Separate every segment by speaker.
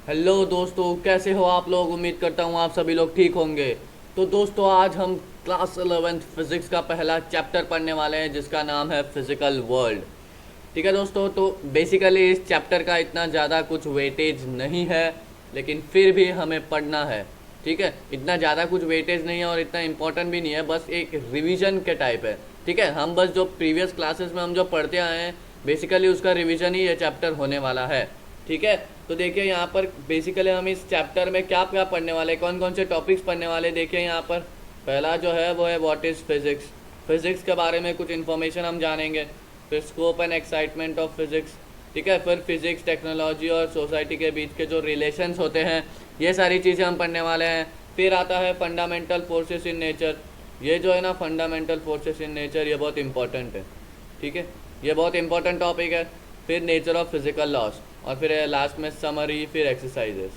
Speaker 1: Hello दोस्तों, कैसे हो आप लोग। उम्मीद करता हूँ आप सभी लोग ठीक होंगे। तो दोस्तों, आज हम क्लास 11th फिजिक्स का पहला चैप्टर पढ़ने वाले हैं जिसका नाम है फिजिकल वर्ल्ड। ठीक है दोस्तों, तो बेसिकली इस चैप्टर का इतना ज़्यादा कुछ वेटेज नहीं है, लेकिन फिर भी हमें पढ़ना है। ठीक है, इतना ज़्यादा कुछ वेटेज नहीं है और इतना इम्पोर्टेंट भी नहीं है, बस एक रिवीजन के टाइप है। ठीक है, हम बस जो प्रीवियस क्लासेस में हम जो पढ़ते आए हैं बेसिकली उसका रिवीजन ही ये चैप्टर होने वाला है। ठीक है, तो देखिए यहाँ पर बेसिकली हम इस चैप्टर में क्या क्या पढ़ने वाले हैं, कौन कौन से टॉपिक्स पढ़ने वाले। देखिए यहाँ पर पहला जो है वो है व्हाट इज़ फिजिक्स। फिजिक्स के बारे में कुछ इन्फॉर्मेशन हम जानेंगे। फिर scope and excitement of physics. ठीक है, फिर फिजिक्स टेक्नोलॉजी और सोसाइटी के बीच के जो रिलेशंस होते हैं ये सारी चीज़ें हम पढ़ने वाले हैं। फिर आता है फंडामेंटल फोर्सेस इन नेचर। ये जो है ना फंडामेंटल फोर्सेस इन नेचर, ये बहुत इंपॉर्टेंट है। ठीक है, ये बहुत इंपॉर्टेंट टॉपिक है। फिर नेचर ऑफ फिजिकल लॉस और फिर लास्ट में समरी, फिर एक्सरसाइजेस।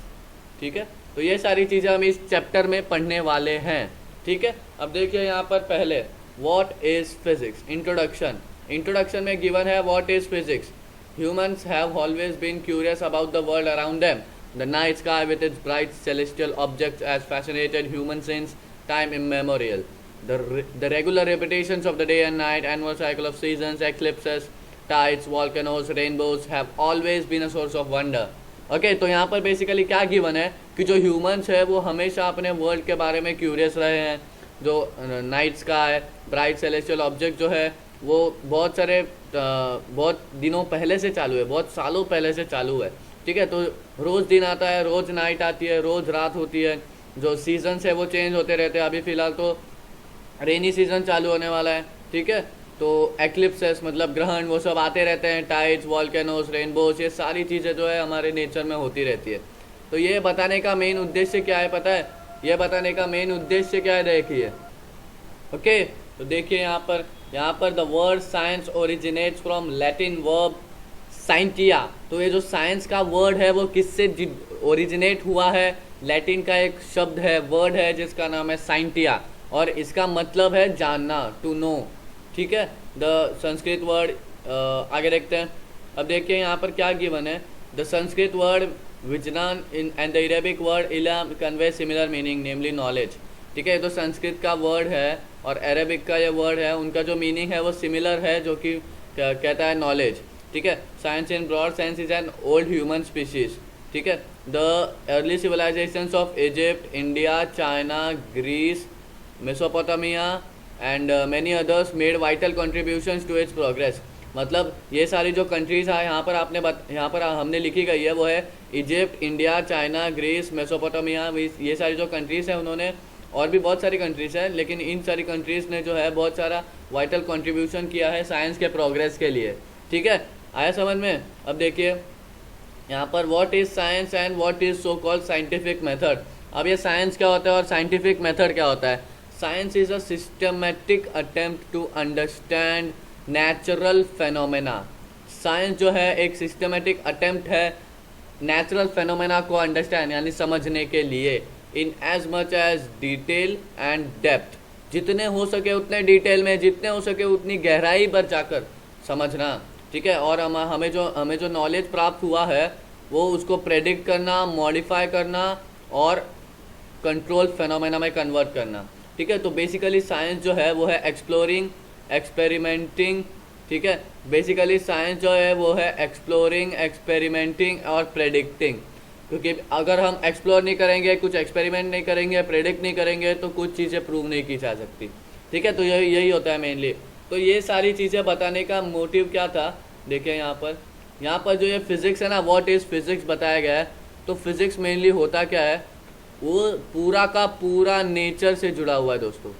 Speaker 1: ठीक है, तो ये सारी चीज़ें हम इस चैप्टर में पढ़ने वाले हैं। ठीक है, अब देखिए यहाँ पर पहले what is physics, introduction. Introduction में गिवन है what is physics. Humans have always been curious about the world around them. The night sky with its bright celestial objects has fascinated humans since time immemorial. The regular repetitions of the day and night, annual cycle of seasons, eclipses, tides, volcanoes, rainbows have always been a source of wonder. Okay, तो यहाँ पर basically क्या given है कि जो humans है वो हमेशा अपने वर्ल्ड के बारे में क्यूरियस रहे हैं। जो night sky, bright celestial object जो है वो बहुत दिनों पहले से चालू है, बहुत सालों पहले से चालू है। ठीक है, तो रोज़ दिन आता है, रोज़ नाइट आती है, रोज़ रात होती है। जो सीजन्स है वो चेंज होते रहते हैं। अभी फ़िलहाल तो रेनी सीजन चालू होने वाला है। ठीक है, तो एक्लिप्सेस मतलब ग्रहण वो सब आते रहते हैं। टाइड्स, वॉल्केनोस, रेनबोस, ये सारी चीज़ें जो है हमारे नेचर में होती रहती है। तो ये बताने का मेन उद्देश्य क्या है पता है? ये बताने का मेन उद्देश्य क्या है देखिए। ओके, तो देखिए यहाँ पर the word science originates from Latin verb scientia. तो ये जो साइंस का वर्ड है वो किससे ओरिजिनेट हुआ है? लैटिन का एक शब्द है, वर्ड है जिसका नाम है साइंटिया, और इसका मतलब है जानना, टू नो। ठीक है, द संस्कृत वर्ड आगे देखते हैं। अब देखिए यहाँ पर क्या गिवन है। द संस्कृत वर्ड विजनान इन and the Arabic word ilm convey similar meaning namely knowledge. ठीक है, तो संस्कृत का वर्ड है और अरेबिक का ये वर्ड है, उनका जो मीनिंग है वो सिमिलर है, जो कि कहता है नॉलेज। ठीक है, science in broad sense is an old human species. ठीक है, the early civilizations of Egypt, India, China, Greece, Mesopotamia and many others made vital contributions to its progress. मतलब ये सारी जो कंट्रीज है यहाँ पर हमने लिखी गई है वो है Egypt, India, China, Greece, Mesopotamia. ये सारी जो कंट्रीज़ हैं उन्होंने, और भी बहुत सारी कंट्रीज़ हैं, लेकिन इन सारी कंट्रीज़ ने जो है बहुत सारा वाइटल कंट्रीब्यूशन किया है साइंस के प्रोग्रेस के लिए। ठीक है, आया समझ में? अब देखिए यहाँ पर what is science and what is so called scientific method. अब ये साइंस क्या होता है और साइंटिफिक मेथड क्या होता है? Science is a systematic attempt to understand natural phenomena. Science जो है एक सिस्टमेटिक अटेम्प्ट है नेचुरल फेनोमेना को अंडरस्टैंड यानी समझने के लिए, in as much as detail and depth. जितने हो सके उतने डिटेल में, जितने हो सके उतनी गहराई पर जाकर समझना। ठीक है, और हमें जो नॉलेज प्राप्त हुआ है वो उसको प्रेडिक्ट करना, मॉडिफाई करना और कंट्रोल फेनोमेना में कन्वर्ट करना। ठीक है, तो बेसिकली साइंस जो है वो है एक्सप्लोरिंग, एक्सपेरिमेंटिंग। ठीक है, बेसिकली साइंस जो है वो है एक्सप्लोरिंग, एक्सपेरिमेंटिंग और प्रेडिक्टिंग। क्योंकि अगर हम एक्सप्लोर नहीं करेंगे, कुछ एक्सपेरिमेंट नहीं करेंगे, प्रेडिक्ट नहीं करेंगे तो कुछ चीज़ें प्रूव नहीं की जा सकती। ठीक है, तो यही होता है मेनली। तो ये सारी चीज़ें बताने का मोटिव क्या था? देखिए यहाँ पर जो ये फिज़िक्स है ना, व्हाट इज़ फिज़िक्स बताया गया है। तो फिज़िक्स मेनली होता क्या है, वो पूरा का पूरा नेचर से जुड़ा हुआ है दोस्तों,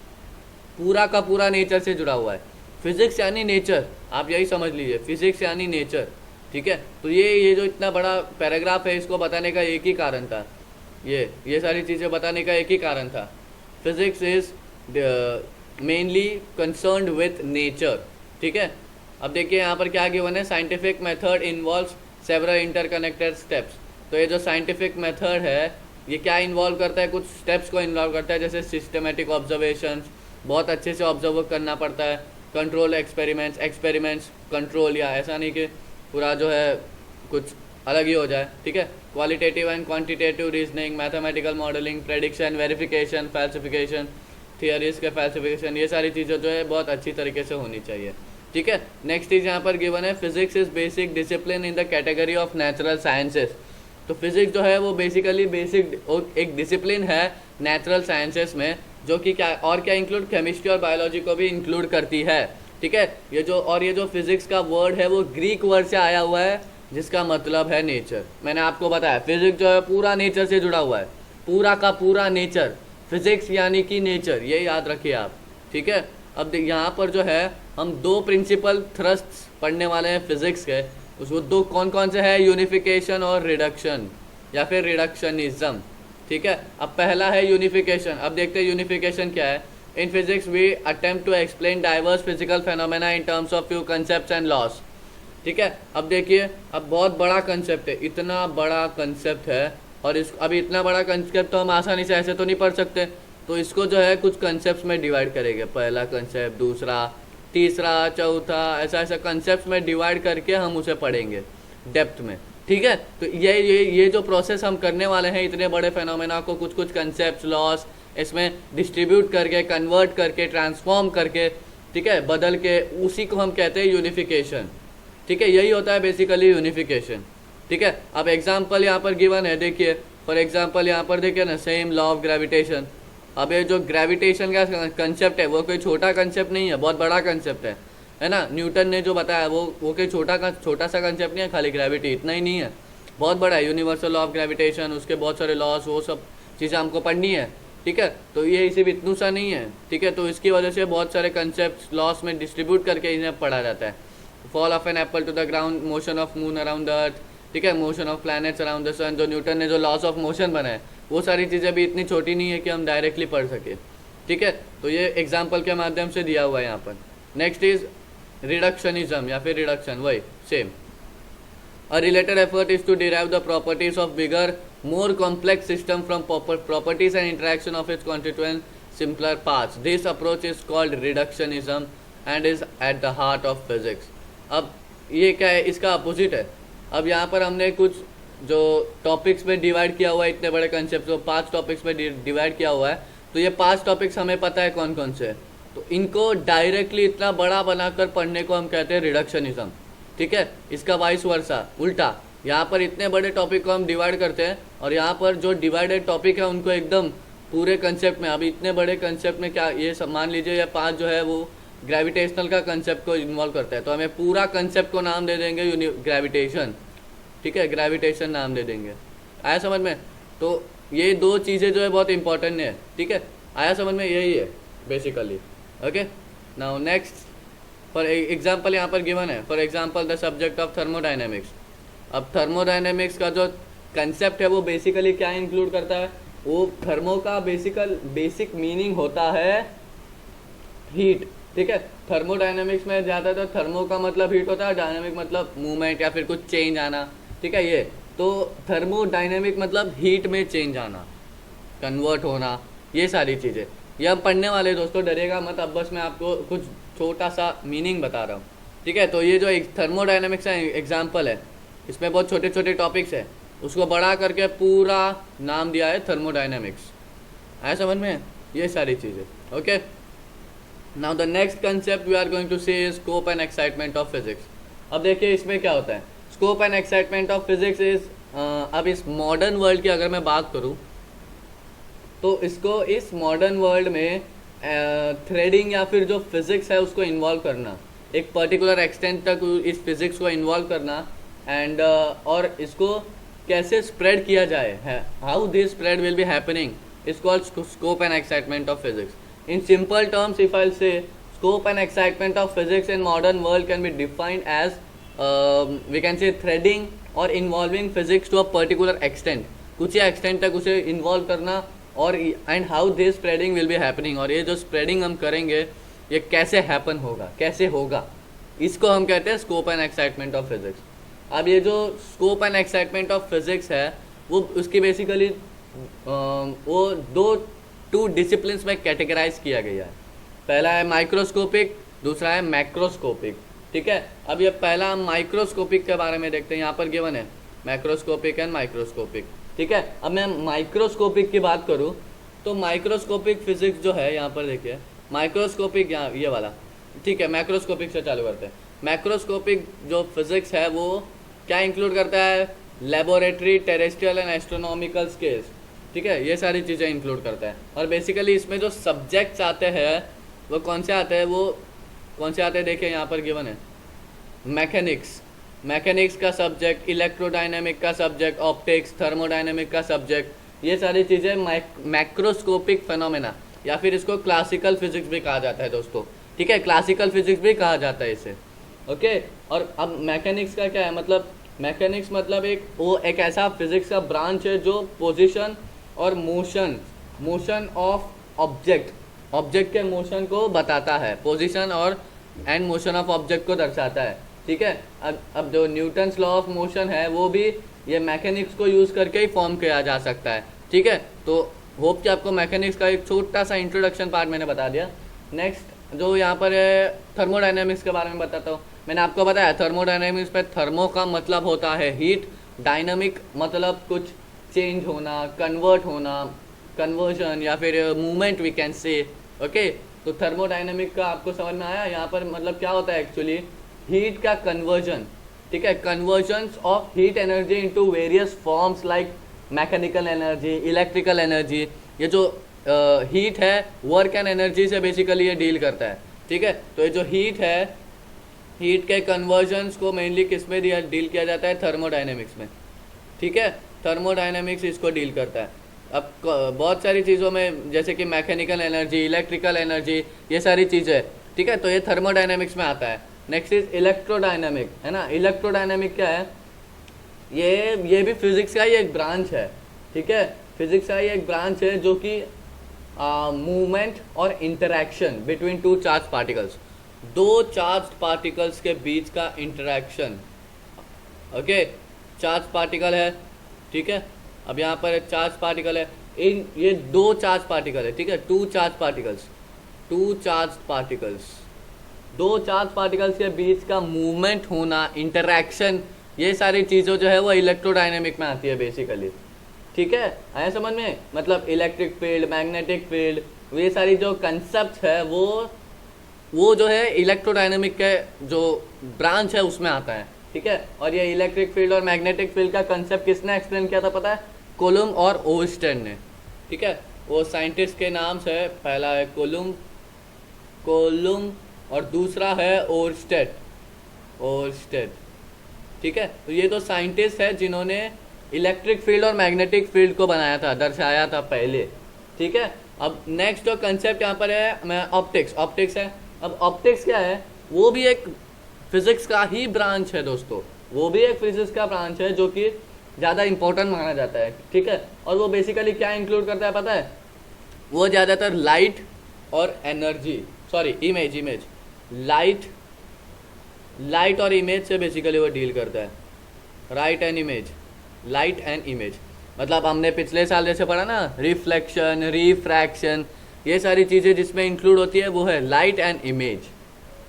Speaker 1: पूरा का पूरा नेचर से जुड़ा हुआ है। फिज़िक्स यानी नेचर, आप यही समझ लीजिए, फिज़िक्स यानी नेचर। ठीक है, तो ये जो इतना बड़ा पैराग्राफ है इसको बताने का एक ही कारण था, ये सारी चीज़ें बताने का एक ही कारण था। Physics is mainly concerned with nature. ठीक है, अब देखिए यहाँ पर क्या गिवन है। Scientific method involves several interconnected steps. तो ये जो साइंटिफिक मेथड है ये क्या इन्वॉल्व करता है? कुछ स्टेप्स को इन्वॉल्व करता है, जैसे सिस्टमेटिक ऑब्जर्वेशंस, बहुत अच्छे से ऑब्जर्व करना पड़ता है। कंट्रोल एक्सपेरिमेंट्स कंट्रोल, या ऐसा नहीं कि पूरा जो है कुछ अलग ही हो जाए, ठीक है। Qualitative and quantitative reasoning, mathematical modelling, prediction, verification, falsification, theories के फैल्सिफिकेशन, ये सारी चीज़ें जो है बहुत अच्छी तरीके से होनी चाहिए, ठीक है। नेक्स्ट चीज़ यहाँ पर गिवन है, physics is basic discipline in the category of natural sciences. तो फिजिक्स जो है वो बेसिकली बेसिक एक डिसिप्लिन है नेचुरल साइंसेस में, जो कि क्या और क्या इंक्लूड, केमिस्ट्री और बायोलॉजी को भी इंक्लूड करती है, ठीक है। ये जो फिजिक्स का वर्ड है वो ग्रीक वर्ड से आया हुआ है, जिसका मतलब है नेचर। मैंने आपको बताया फिजिक्स जो है पूरा नेचर से जुड़ा हुआ है, पूरा का पूरा नेचर, फिजिक्स यानी कि नेचर, ये याद रखिए आप, ठीक है। अब यहाँ पर जो है हम दो प्रिंसिपल थ्रस्ट्स पढ़ने वाले हैं फिजिक्स के, उसको दो कौन कौन से है, यूनिफिकेशन और रिडक्शन या फिर रिडक्शनिज्म, ठीक है। अब पहला है यूनिफिकेशन। अब देखते हैं यूनिफिकेशन क्या है। In physics we attempt to explain diverse physical phenomena in terms of few concepts and laws, ठीक है। अब देखिए, अब बहुत बड़ा कंसेप्ट है, इतना बड़ा कंसेप्ट है, और इस अभी इतना बड़ा कंसेप्ट तो हम आसानी से ऐसे तो नहीं पढ़ सकते, तो इसको जो है कुछ कंसेप्ट में डिवाइड करेंगे, पहला कंसेप्ट, दूसरा, तीसरा, चौथा, ऐसा ऐसा कंसेप्ट में डिवाइड करके हम उसे पढ़ेंगे डेप्थ में, ठीक है। तो ये जो प्रोसेस हम करने वाले हैं, इतने बड़े फेनोमेना को कुछ कुछ कंसेप्ट, लॉस इसमें डिस्ट्रीब्यूट करके, कन्वर्ट करके, ट्रांसफॉर्म करके, ठीक है, बदल के, उसी को हम कहते हैं यूनिफिकेशन, ठीक है। यही होता है बेसिकली यूनिफिकेशन, ठीक है। अब एग्जांपल यहाँ पर गिवन है, देखिए फॉर एग्जांपल यहाँ पर देखिए ना, सेम लॉ ऑफ ग्रेविटेशन। अब ये जो ग्रेविटेशन का कंसेप्ट है वो कोई छोटा कंसेप्ट नहीं है, बहुत बड़ा कंसेप्ट है ना। न्यूटन ने जो बताया वो कोई छोटा सा कंसेप्ट नहीं है, खाली ग्रेविटी इतना ही नहीं है, बहुत बड़ा है। यूनिवर्सल लॉ ऑफ ग्रेविटेशन, उसके बहुत सारे लॉस, वो सब चीज़ें हमको पढ़नी है, ठीक है। तो ये सिर्फ इतना सा नहीं है, ठीक है। तो इसकी वजह से बहुत सारे कंसेप्ट लॉस में डिस्ट्रीब्यूट करके इन्हें पढ़ा जाता है। Fall of an apple to the ground, motion of moon around the earth, ठीक है, motion of planets around the sun, जो न्यूटन ने जो लॉस ऑफ मोशन बनाए, वो सारी चीज़ें भी इतनी छोटी नहीं है कि हम डायरेक्टली पढ़ सके, ठीक है। तो ये एग्जाम्पल के माध्यम से दिया हुआ है यहाँ पर। नेक्स्ट इज रिडक्शनिज्म या फिर रिडक्शन, वही same. A related effort is to derive the properties of bigger, more complex system from properties and interaction of its constituent simpler parts. This approach is called reductionism and is at the heart of physics. अब ये क्या है, इसका opposite है। अब यहाँ पर हमने कुछ जो टॉपिक्स में डिवाइड किया हुआ है, इतने बड़े कंसेप्ट को 5 टॉपिक्स में डिवाइड किया हुआ है, तो ये 5 टॉपिक्स हमें पता है कौन कौन से, तो इनको डायरेक्टली इतना बड़ा बनाकर पढ़ने को हम कहते हैं रिडक्शनिज्म, ठीक है। इसका वाइस वर्सा, उल्टा, यहाँ पर इतने बड़े टॉपिक को हम डिवाइड करते हैं, और यहाँ पर जो डिवाइडेड टॉपिक है उनको एकदम पूरे कंसेप्ट में, अभी इतने बड़े कंसेप्ट में क्या ये सब मान लीजिए, ये 5 जो है वो ग्रेविटेशनल का कंसेप्ट को इन्वॉल्व करता है, तो हमें पूरा कंसेप्ट को नाम दे देंगे ग्रेविटेशन, ठीक है, ग्रेविटेशन नाम दे देंगे। आया समझ में? तो ये दो चीज़ें जो है बहुत इंपॉर्टेंट है, ठीक है। आया समझ में? यही है basically, okay. Now next, for example यहाँ पर गिवन है, for example the subject of thermodynamics. अब थर्मोडाइनमिक्स का जो कंसेप्ट है वो बेसिकली क्या इंक्लूड करता है, वो थर्मो का बेसिक मीनिंग होता है हीट, ठीक है। थर्मोडाइनमिक्स में ज़्यादातर थर्मो का मतलब हीट होता है, डायनामिक मतलब मूवमेंट या फिर कुछ चेंज आना, ठीक है। ये तो थर्मोडाइनमिक मतलब हीट में चेंज आना, कन्वर्ट होना, ये सारी चीज़ें ये हम पढ़ने वाले दोस्तों, डरिएगा मत। अब बस मैं आपको कुछ छोटा सा मीनिंग बता रहा हूँ, ठीक है। तो ये जो एक थर्मोडाइनमिक्स का एग्जाम्पल है, इसमें बहुत छोटे छोटे टॉपिक्स है, उसको बड़ा करके पूरा नाम दिया है थर्मोडाइनमिक्स। आया समझ में? ये सारी चीज़ें, okay. Now the next concept we are going to see is scope and excitement of physics. अब देखिए इसमें क्या होता है, scope and excitement of physics is, अब इस मॉडर्न वर्ल्ड की अगर मैं बात करूँ तो इसको इस मॉडर्न वर्ल्ड में थ्रेडिंग या फिर जो फिज़िक्स है उसको इन्वॉल्व करना, एक पर्टिकुलर एक्सटेंट तक इस फिज़िक्स को इन्वॉल्व करना, एंड और इसको कैसे स्प्रेड किया जाए है, how this spread will be happening is called scope and excitement of physics. In simple terms, if I'll say, scope and excitement of physics in modern world can be defined as we can say threading or involving physics to a particular extent. कुछ ही extent तक उसे involve करना, और and how this spreading will be happening, और ये जो spreading हम करेंगे ये कैसे happen होगा, कैसे होगा, इसको हम कहते हैं scope and excitement of physics. अब ये जो scope and excitement of physics है वो उसकी बेसिकली वो टू डिसिप्लिन्स में कैटेगराइज किया गया है. पहला है माइक्रोस्कोपिक, दूसरा है मैक्रोस्कोपिक. ठीक है, अब ये पहला माइक्रोस्कोपिक के बारे में देखते हैं. यहाँ पर गिवन है मैक्रोस्कोपिक एंड माइक्रोस्कोपिक। ठीक है, अब मैं माइक्रोस्कोपिक की बात करूँ तो माइक्रोस्कोपिक फिजिक्स जो है यहाँ पर देखिए, माइक्रोस्कोपिक यहाँ ये वाला, ठीक है, मैक्रोस्कोपिक से चालू करते हैं। मैक्रोस्कोपिक जो फिजिक्स है वो क्या इंक्लूड करता है, laboratory, terrestrial and astronomical scales, ठीक है, ये सारी चीज़ें इंक्लूड करता है। और बेसिकली इसमें जो सब्जेक्ट्स आते हैं वो कौन से आते हैं, वो कौन से आते हैं देखिए यहाँ पर गिवन है, मैकेनिक्स का सब्जेक्ट, इलेक्ट्रोडायनेमिक का सब्जेक्ट, ऑप्टिक्स, थर्मोडायनेमिक का सब्जेक्ट, ये सारी चीज़ें मैक्रोस्कोपिक फेनोमेना या फिर इसको क्लासिकल फिजिक्स भी कहा जाता है दोस्तों। ठीक है, क्लासिकल फिजिक्स भी कहा जाता है इसे। ओके, और अब मैकेनिक्स का क्या है, मतलब मैकेनिक्स मतलब एक ऐसा फिजिक्स का ब्रांच है जो पोजीशन और मोशन ऑफ ऑब्जेक्ट के मोशन को बताता है, पोजीशन और एंड मोशन ऑफ ऑब्जेक्ट को दर्शाता है। ठीक है, अब जो न्यूटन्स लॉ ऑफ मोशन है वो भी ये मैकेनिक्स को यूज़ करके ही फॉर्म किया जा सकता है। ठीक है, तो होप कि आपको मैकेनिक्स का एक छोटा सा इंट्रोडक्शन पार्ट मैंने बता दिया। नेक्स्ट जो यहाँ पर है थर्मोडायनेमिक्स के बारे में बताता हूँ। मैंने आपको बताया थर्मोडायनेमिक्स पे थर्मो का मतलब होता है हीट, डायनामिक मतलब कुछ चेंज होना, कन्वर्ट होना, कन्वर्जन या फिर movement we can say. Okay, तो थर्मोडायनेमिक का आपको समझ में आया, यहाँ पर मतलब क्या होता है एक्चुअली, हीट का कन्वर्जन। ठीक है, convergence of heat energy into various forms like mechanical energy, electrical energy. ये जो हीट है वर्क एंड एनर्जी से बेसिकली ये डील करता है। ठीक है, तो ये जो हीट है, हीट के कन्वर्जन्स को मेनली किस में डील किया जाता है, थर्मोडायनेमिक्स में। ठीक है, थर्मोडायनेमिक्स इसको डील करता है। अब बहुत सारी चीज़ों में जैसे कि मैकेनिकल एनर्जी, इलेक्ट्रिकल एनर्जी, ये सारी चीज़ें, ठीक है, तो ये थर्मोडायनेमिक्स में आता है। नेक्स्ट इज इलेक्ट्रोडायनेमिक, है ना। इलेक्ट्रोडायनेमिक क्या है, ये भी फिजिक्स का ही एक ब्रांच है। ठीक है, फिजिक्स का ही एक ब्रांच है जो कि मूवमेंट और interaction between two charge particles, दो चार्ज पार्टिकल्स के बीच का इंटरैक्शन। ओके, चार्ज पार्टिकल है, ठीक है, अब यहाँ पर चार्ज पार्टिकल है, इन ये दो चार्ज पार्टिकल है, ठीक है, टू चार्ज पार्टिकल्स, दो चार्ज पार्टिकल्स के बीच का मूवमेंट होना, इंटरैक्शन, ये सारी चीज़ें जो है वो इलेक्ट्रोडायनेमिक में आती है बेसिकली। ठीक है, आया समझ में, मतलब इलेक्ट्रिक फील्ड, मैग्नेटिक फील्ड, ये सारी जो कंसेप्ट है वो जो है इलेक्ट्रोडायनेमिक के जो ब्रांच है उसमें आता है। ठीक है, और ये इलेक्ट्रिक फील्ड और मैग्नेटिक फील्ड का कंसेप्ट किसने एक्सप्लेन किया था पता है, कोलुम और ओरस्टेड ने। ठीक है, वो साइंटिस्ट के नाम से, पहला है कोलुम और दूसरा है ओरस्टेड। ठीक है, तो ये तो साइंटिस्ट है जिन्होंने इलेक्ट्रिक फील्ड और मैग्नेटिक फील्ड को बनाया था, दर्शाया था पहले। ठीक है, अब नेक्स्ट जो कंसेप्ट यहाँ पर है ऑप्टिक्स है। अब ऑप्टिक्स क्या है, वो भी एक फिजिक्स का ही ब्रांच है दोस्तों, वो भी एक फिजिक्स का ब्रांच है जो कि ज़्यादा इंपॉर्टेंट माना जाता है। ठीक है, और वो बेसिकली क्या इंक्लूड करता है पता है, वो ज़्यादातर लाइट और एनर्जी, इमेज, लाइट और इमेज से बेसिकली वो डील करता है। लाइट एंड इमेज मतलब हमने पिछले साल जैसे पढ़ा ना, रिफ्लेक्शन, रिफ्रैक्शन, ये सारी चीज़ें जिसमें इंक्लूड होती है वो है light and image.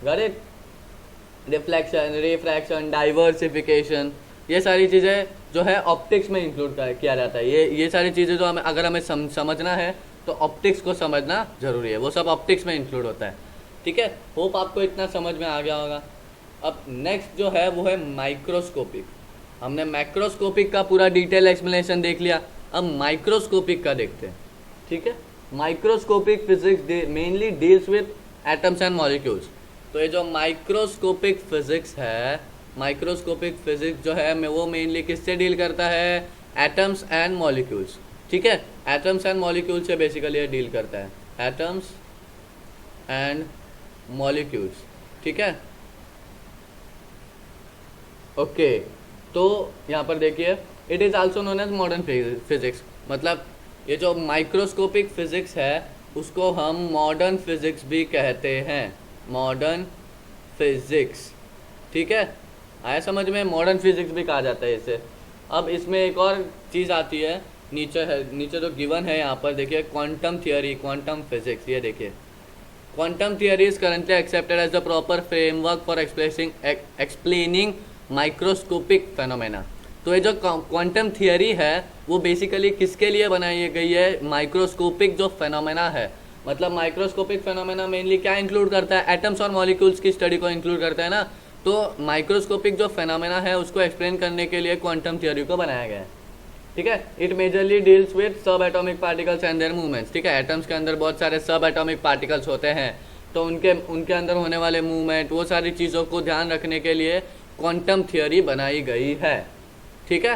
Speaker 1: Correct, reflection, refraction, diversification, ये सारी चीज़ें जो है ऑप्टिक्स में इंक्लूड किया जाता है। ये सारी चीज़ें जो अगर हमें समझना है तो ऑप्टिक्स को समझना जरूरी है, वो सब ऑप्टिक्स में इंक्लूड होता है। ठीक है, होप आपको इतना समझ में आ गया होगा। अब नेक्स्ट जो है वो है माइक्रोस्कोपिक। हमने मैक्रोस्कोपिक का पूरा डिटेल एक्सप्लेनेशन देख लिया, अब माइक्रोस्कोपिक का देखते हैं। ठीक है, microscopic physics mainly deals with atoms and molecules. तो ये जो माइक्रोस्कोपिक फिजिक्स है, माइक्रोस्कोपिक फिजिक्स जो है वो मेनली किससे डील करता है, एटम्स एंड मॉलिक्यूल्स। ठीक है, एटम्स एंड मॉलिक्यूल्स से बेसिकली ये डील करता है, एटम्स एंड मॉलिक्यूल्स। ठीक है, ओके, तो यहाँ पर देखिए, it is also known as modern physics. मतलब ये जो माइक्रोस्कोपिक फिजिक्स है उसको हम मॉडर्न फिजिक्स भी कहते हैं, मॉडर्न फिजिक्स। ठीक है, आया समझ में, मॉडर्न फिजिक्स भी कहा जाता है इसे। अब इसमें एक और चीज़ आती है, नीचे जो गिवन है यहाँ पर देखिए, क्वांटम थियोरी, क्वांटम फिजिक्स। ये देखिए, quantum theory is currently accepted as the proper framework for explaining microscopic phenomena. तो ये जो क्वांटम थियरी है वो बेसिकली किसके लिए बनाई गई है, माइक्रोस्कोपिक जो फेनोमेना है, मतलब माइक्रोस्कोपिक फेनोमेना मेनली क्या इंक्लूड करता है, एटम्स और मॉलिक्यूल्स की स्टडी को इंक्लूड करता है ना। तो माइक्रोस्कोपिक जो फेनोमेना है उसको एक्सप्लेन करने के लिए क्वांटम थियरी को बनाया गया है, ठीक है। It majorly deals with subatomic particles and their movements, ठीक है। एटम्स के अंदर बहुत सारे सब एटॉमिक पार्टिकल्स होते हैं, तो उनके अंदर होने वाले मूवमेंट, वो सारी चीज़ों को ध्यान रखने के लिए क्वांटम थियरी बनाई गई है, ठीक है।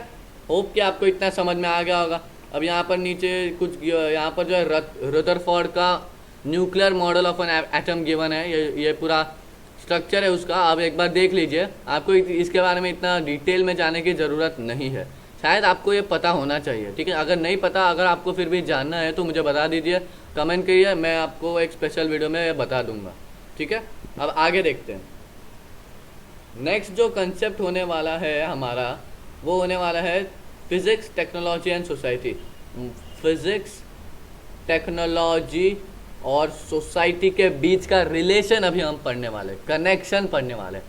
Speaker 1: होप कि आपको इतना समझ में आ गया होगा। अब यहाँ पर नीचे कुछ, यहाँ पर जो है रदरफोर्ड का nuclear model of an atom given है, ये पूरा स्ट्रक्चर है उसका, आप एक बार देख लीजिए। आपको इसके बारे में इतना डिटेल में जाने की ज़रूरत नहीं है, शायद आपको ये पता होना चाहिए, ठीक है। अगर नहीं पता, अगर आपको फिर भी जानना है तो मुझे बता दीजिए, कमेंट करिए, मैं आपको एक स्पेशल वीडियो में बता दूंगा, ठीक है। अब आगे देखते हैं। नेक्स्ट जो कंसेप्ट होने वाला है हमारा, वो होने वाला है physics, technology and society. Physics, technology और सोसाइटी के बीच का रिलेशन अभी हम पढ़ने वाले, कनेक्शन पढ़ने वाले।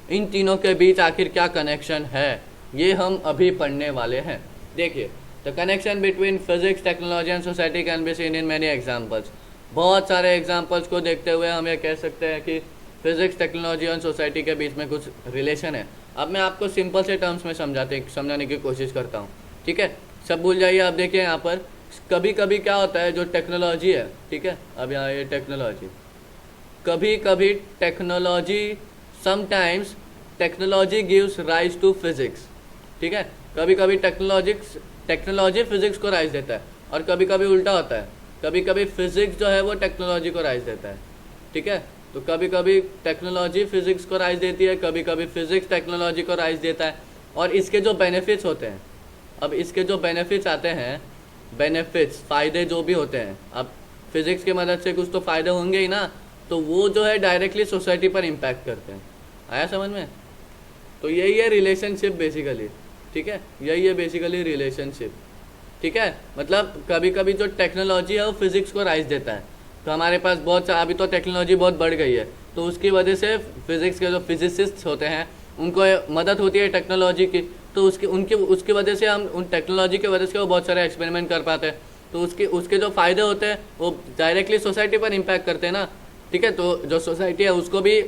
Speaker 1: इन तीनों के बीच आखिर क्या कनेक्शन है, ये हम अभी पढ़ने वाले हैं। देखिए, the connection between physics, technology and society can be seen in many examples. बहुत सारे एग्जाम्पल्स को देखते हुए हम ये कह सकते हैं कि फिजिक्स, टेक्नोलॉजी और सोसाइटी के बीच में कुछ रिलेशन है। अब मैं आपको सिंपल से टर्म्स में समझाने की कोशिश करता हूँ, ठीक है। सब भूल जाइए। अब देखिए यहाँ पर कभी कभी क्या होता है, जो टेक्नोलॉजी है, ठीक है, अब यहाँ ये टेक्नोलॉजी, कभी कभी technology, sometimes technology gives rise to physics, ठीक है। कभी कभी टेक्नोलॉजी फिजिक्स को राइज देता है, और कभी कभी उल्टा होता है, कभी कभी फिजिक्स जो है वो टेक्नोलॉजी को राइज देता है, ठीक है। तो कभी कभी टेक्नोलॉजी फिजिक्स को राइज देती है, कभी कभी फिजिक्स टेक्नोलॉजी को राइज देता है। और इसके जो बेनिफिट्स होते हैं, अब इसके जो बेनिफिट्स आते हैं, बेनिफिट्स, फ़ायदे जो भी होते हैं, अब फिजिक्स की मदद से कुछ तो फ़ायदे होंगे ही ना, तो वो जो है डायरेक्टली सोसाइटी पर इम्पैक्ट करते हैं। आया समझ में? तो यही है रिलेशनशिप बेसिकली, ठीक है, यही है बेसिकली रिलेशनशिप, ठीक है। मतलब कभी कभी जो टेक्नोलॉजी है वो फिजिक्स को राइज देता है, तो हमारे पास बहुत सा, अभी तो टेक्नोलॉजी बहुत बढ़ गई है, तो उसकी वजह से फिजिक्स के जो फिजिसिस्ट होते हैं उनको मदद होती है टेक्नोलॉजी की, तो उसकी वजह से हम उन टेक्नोलॉजी की वजह से वो बहुत सारे एक्सपेरिमेंट कर पाते हैं, तो उसके जो फ़ायदे होते हैं वो डायरेक्टली सोसाइटी पर इम्पैक्ट करते हैं ना, ठीक है। तो जो सोसाइटी है उसको भी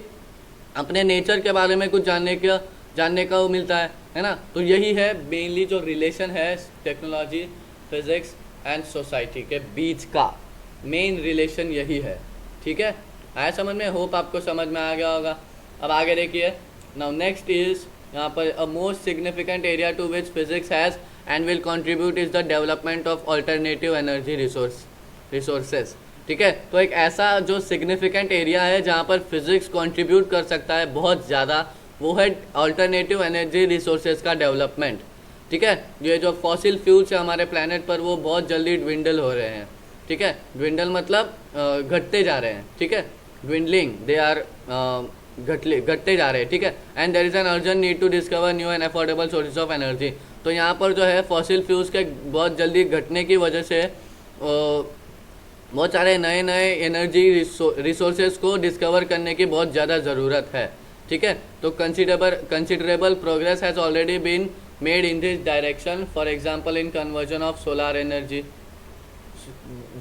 Speaker 1: अपने नेचर के बारे में कुछ जानने का वो मिलता है ना। तो यही है मेनली जो रिलेशन है टेक्नोलॉजी, फिजिक्स एंड सोसाइटी के बीच का मेन रिलेशन यही है, ठीक है। आया समझ में? होप आपको समझ में आ गया होगा। अब आगे देखिए, नाउ नेक्स्ट इज यहाँ पर a most significant area to which physics has and will contribute is the development of alternative energy resources, ठीक है। तो एक ऐसा जो सिग्निफिकेंट एरिया है जहाँ पर फिजिक्स कंट्रीब्यूट कर सकता है बहुत ज़्यादा, वो है अल्टरनेटिव एनर्जी रिसोर्सेज का डेवलपमेंट, ठीक है। ये जो फॉसिल फ्यूल्स है हमारे प्लैनेट पर वो बहुत जल्दी ड्विंडल हो रहे हैं, ठीक है। ड्विंडल मतलब घटते जा रहे हैं, ठीक है, ड्विंडलिंग, दे आर घटते जा रहे हैं, ठीक है। And there is an urgent need to discover new and affordable sources of energy. तो यहाँ पर जो है फॉसिल फ्यूल्स के बहुत जल्दी घटने की वजह से बहुत सारे नए नए एनर्जी रिसोर्सेज को डिस्कवर करने की बहुत ज़्यादा ज़रूरत है, ठीक है। तो considerable progress has already been made in this direction, for example in conversion of solar energy,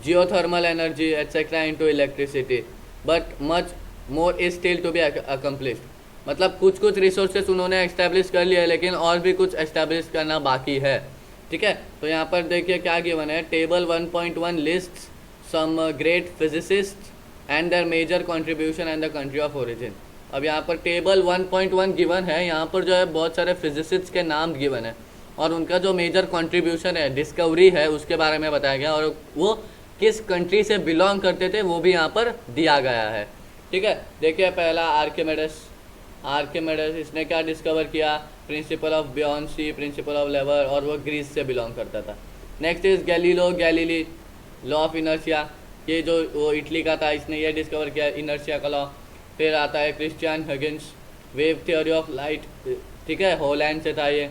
Speaker 1: geothermal energy etc. into electricity, but much more is still to be accomplished। मतलब कुछ रिसोर्सेस उन्होंने एस्टैब्लिश कर लिया है, लेकिन और भी कुछ एस्टैब्लिश करना बाकी है, ठीक है। तो यहाँ पर देखिए क्या गिवन है, table 1.1 lists some great physicist and their major contribution and the country of origin. अब यहाँ पर टेबल 1.1 गिवन है, यहाँ पर जो है बहुत सारे फिजिसिस्ट के नाम गिवन है और उनका जो मेजर कंट्रीब्यूशन है, डिस्कवरी है, उसके बारे में बताया गया, और वो किस कंट्री से बिलोंग करते थे वो भी यहाँ पर दिया गया है, ठीक है। देखिए पहला आर्किमिडीज, इसने क्या डिस्कवर किया, प्रिंसिपल ऑफ बियॉन्सी, प्रिंसिपल ऑफ लेवर, और वो ग्रीस से बिलोंग करता था। Next is Galilei, law of inertia, ये जो वो इटली का था, इसने ये डिस्कवर किया इनर्शिया का लॉ। फिर आता है Christian Higgins, wave theory of light, ठीक है, हॉलैंड से था ये।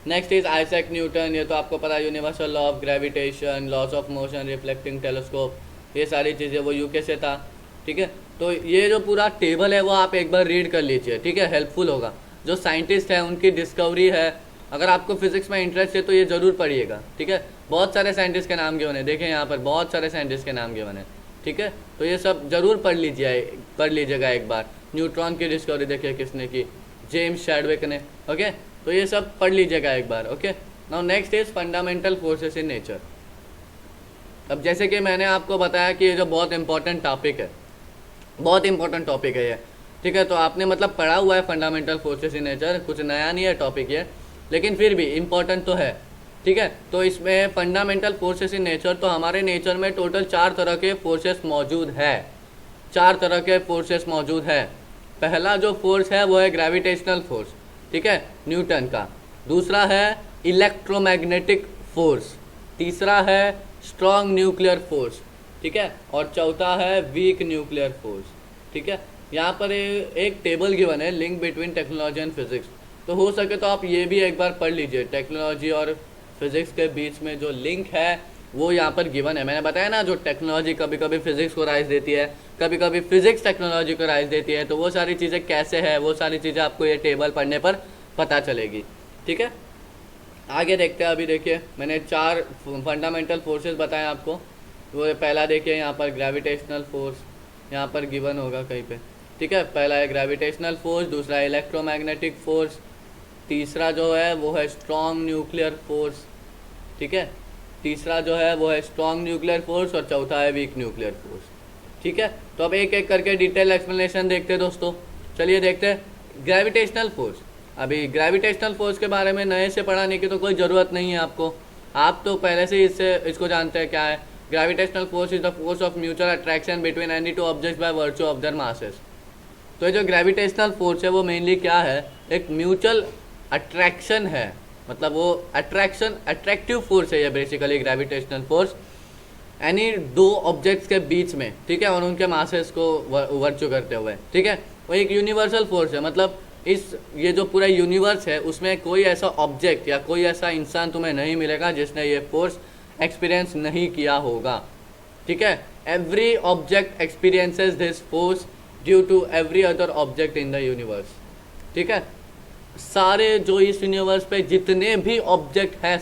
Speaker 1: नेक्स्ट इज आइजैक न्यूटन, ये तो आपको पता है, universal law of gravitation, loss of motion, reflecting telescope, ये सारी चीज़ें वो यूके से था, ठीक है। तो ये जो पूरा टेबल है वो आप एक बार रीड कर लीजिए, ठीक है, हेल्पफुल होगा। जो साइंटिस्ट है उनकी डिस्कवरी है अगर आपको फिजिक्स में इंटरेस्ट है तो ये ज़रूर पढ़िएगा, ठीक है। बहुत सारे साइंटिस्ट के नाम गिवन है, देखें यहाँ पर बहुत सारे साइंटिस्ट के नाम गिवन है, ठीक है। तो ये सब ज़रूर पढ़ लीजिएगा एक बार। न्यूट्रॉन की डिस्कवरी देखिए किसने की, जेम्स चैडविक ने, ओके। तो ये सब पढ़ लीजिएगा एक बार, okay. Now next is fundamental forces in nature. अब जैसे कि मैंने आपको बताया कि ये जो बहुत इंपॉर्टेंट टॉपिक है, बहुत इंपॉर्टेंट टॉपिक है ये, ठीक है। तो आपने मतलब पढ़ा हुआ है फंडामेंटल फोर्सेस इन नेचर, कुछ नया नहीं है टॉपिक ये, लेकिन फिर भी इम्पॉर्टेंट तो है, ठीक है। तो इसमें फंडामेंटल फोर्सेस इन नेचर, तो हमारे नेचर में टोटल 4 तरह के फोर्सेस मौजूद है, 4 तरह के फोर्सेस मौजूद है। पहला जो फोर्स है वो है ग्रेविटेशनल फोर्स, ठीक है, न्यूटन का। दूसरा है इलेक्ट्रोमैग्नेटिक फोर्स। तीसरा है स्ट्रॉन्ग न्यूक्लियर फोर्स, ठीक है। और चौथा है वीक न्यूक्लियर फोर्स, ठीक है। यहाँ पर एक टेबल गिवन है, link between technology and physics. तो हो सके तो आप ये भी एक बार पढ़ लीजिए, टेक्नोलॉजी और फिजिक्स के बीच में जो लिंक है वो यहाँ पर गिवन है। मैंने बताया ना, जो टेक्नोलॉजी कभी कभी फिजिक्स को राइज देती है, कभी कभी फिजिक्स टेक्नोलॉजी को राइज देती है, तो वो सारी चीज़ें कैसे है, वो सारी चीज़ें आपको ये टेबल पढ़ने पर पता चलेगी, ठीक है। आगे देखते हैं। अभी देखिए मैंने 4 फंडामेंटल फोर्सेस बताए आपको। वो पहला देखिए यहाँ पर ग्रेविटेशनल फोर्स, यहाँ पर गिवन होगा कहीं पे, ठीक है। पहला है ग्रेविटेशनल फोर्स, दूसरा है इलेक्ट्रोमैग्नेटिक फोर्स, तीसरा जो है वो है स्ट्रॉन्ग न्यूक्लियर फोर्स, ठीक है। तीसरा जो है वो है स्ट्रॉन्ग न्यूक्लियर फोर्स और चौथा है वीक न्यूक्लियर फोर्स, ठीक है। तो अब एक एक करके डिटेल एक्सप्लेनेशन देखते हैं दोस्तों। चलिए देखते हैं ग्रेविटेशनल फोर्स। अभी ग्रेविटेशनल फोर्स के बारे में नए से पढ़ाने की तो कोई ज़रूरत नहीं है आपको, आप तो पहले से इसको जानते हैं क्या है। Gravitational force is the force of mutual attraction between any two objects bye virtue of their masses. तो ये जो ग्रेविटेशनल फोर्स है वो मेनली क्या है, एक म्यूचुअल अट्रैक्शन है, मतलब वो अट्रैक्टिव फोर्स है ये basically gravitational force any 2 objects के बीच में, ठीक है, और उनके मासेस को वर्च्यू करते हुए, ठीक है। वो एक यूनिवर्सल फोर्स है, मतलब ये जो पूरा यूनिवर्स है उसमें कोई ऐसा ऑब्जेक्ट या कोई ऐसा इंसान तुम्हें नहीं मिलेगा जिसने ये फोर्स एक्सपीरियंस नहीं किया होगा, ठीक है। Every object experiences this force due to every other object in the universe, ठीक है। सारे जो इस यूनिवर्स पे जितने भी ऑब्जेक्ट हैं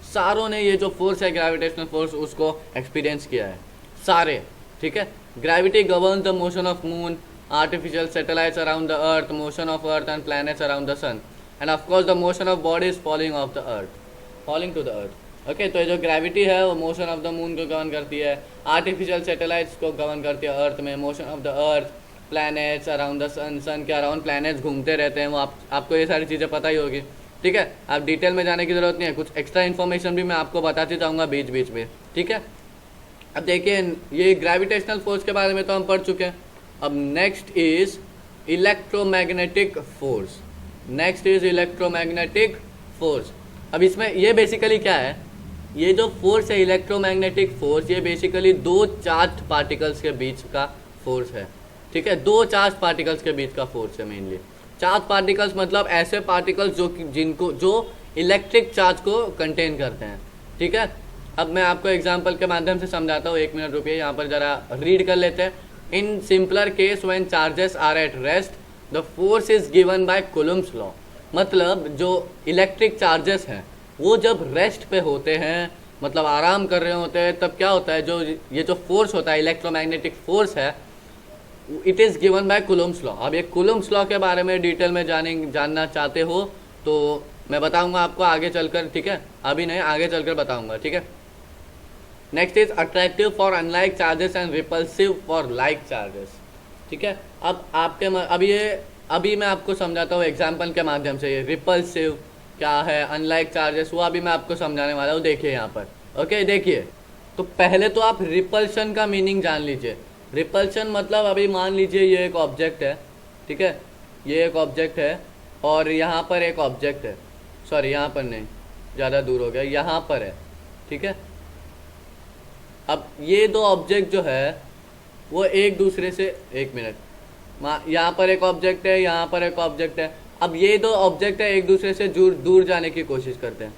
Speaker 1: सारों ने ये जो फोर्स है ग्रेविटेशनल फोर्स उसको एक्सपीरियंस किया है, सारे, ठीक है। Gravity govern the motion of moon, artificial satellites around the earth, motion of earth and planets around the sun, and of course the motion of bodies falling to the earth, okay। तो ये जो gravity है वो motion of the moon को govern करती है, artificial satellites को govern करती है अर्थ में, motion of the earth, planets around the sun, sun के अराउंड प्लैनेट्स घूमते रहते हैं, वो आपको ये सारी चीज़ें पता ही होगी, ठीक है। आप डिटेल में जाने की ज़रूरत नहीं है, कुछ एक्स्ट्रा इन्फॉर्मेशन भी मैं आपको बताते जाऊँगा बीच बीच में, ठीक है। अब देखिए ये ग्रेविटेशनल फोर्स के बारे में तो हम पढ़ चुके हैं। अब नेक्स्ट इज इलेक्ट्रोमैग्नेटिक फोर्स। अब इसमें ये बेसिकली क्या है, ये जो फोर्स है इलेक्ट्रोमैग्नेटिक फोर्स, ये बेसिकली 2 चार्ज पार्टिकल्स के बीच का फोर्स है, ठीक है। 2 चार्ज पार्टिकल्स के बीच का फोर्स है मेनली। चार्ज पार्टिकल्स मतलब ऐसे पार्टिकल्स जो इलेक्ट्रिक चार्ज को कंटेन करते हैं, ठीक है। अब मैं आपको एग्जांपल के माध्यम से समझाता हूँ, 1 मिनट रुकिए, यहाँ पर ज़रा रीड कर लेते हैं। In simpler case when charges are at rest the force is given by Coulomb's law. मतलब जो इलेक्ट्रिक चार्जेस हैं वो जब रेस्ट पे होते हैं, मतलब आराम कर रहे होते हैं, तब क्या होता है, जो ये जो फोर्स होता है इलेक्ट्रोमैग्नेटिक फोर्स है, it is given by Coulomb's law. अब ये कूलम्ब्स लॉ के बारे में डिटेल में जानना चाहते हो तो मैं बताऊंगा आपको आगे चलकर, ठीक है, अभी नहीं, आगे चलकर बताऊंगा, ठीक है। Next is attractive for unlike charges and repulsive for like charges, ठीक है। अब अभी मैं आपको समझाता हूँ एग्जाम्पल के माध्यम से। ये रिपल्सिव क्या है, अनलाइक चार्जेस, वो अभी मैं आपको समझाने वाला हूँ। देखिए यहाँ पर, ओके, देखिए। तो पहले तो आप रिपल्शन का मीनिंग जान लीजिए। रिपल्शन मतलब अभी मान लीजिए ये एक ऑब्जेक्ट है, ठीक है, ये एक ऑब्जेक्ट है और यहाँ पर एक ऑब्जेक्ट है, सॉरी यहाँ पर नहीं, ज़्यादा दूर हो गया, यहाँ पर है, ठीक है। अब ये 2 ऑब्जेक्ट जो है वो एक दूसरे से, 1 मिनट, यहाँ पर एक ऑब्जेक्ट है, यहाँ पर एक ऑब्जेक्ट है। अब ये 2 ऑब्जेक्ट है एक दूसरे से दूर जाने की कोशिश करते हैं,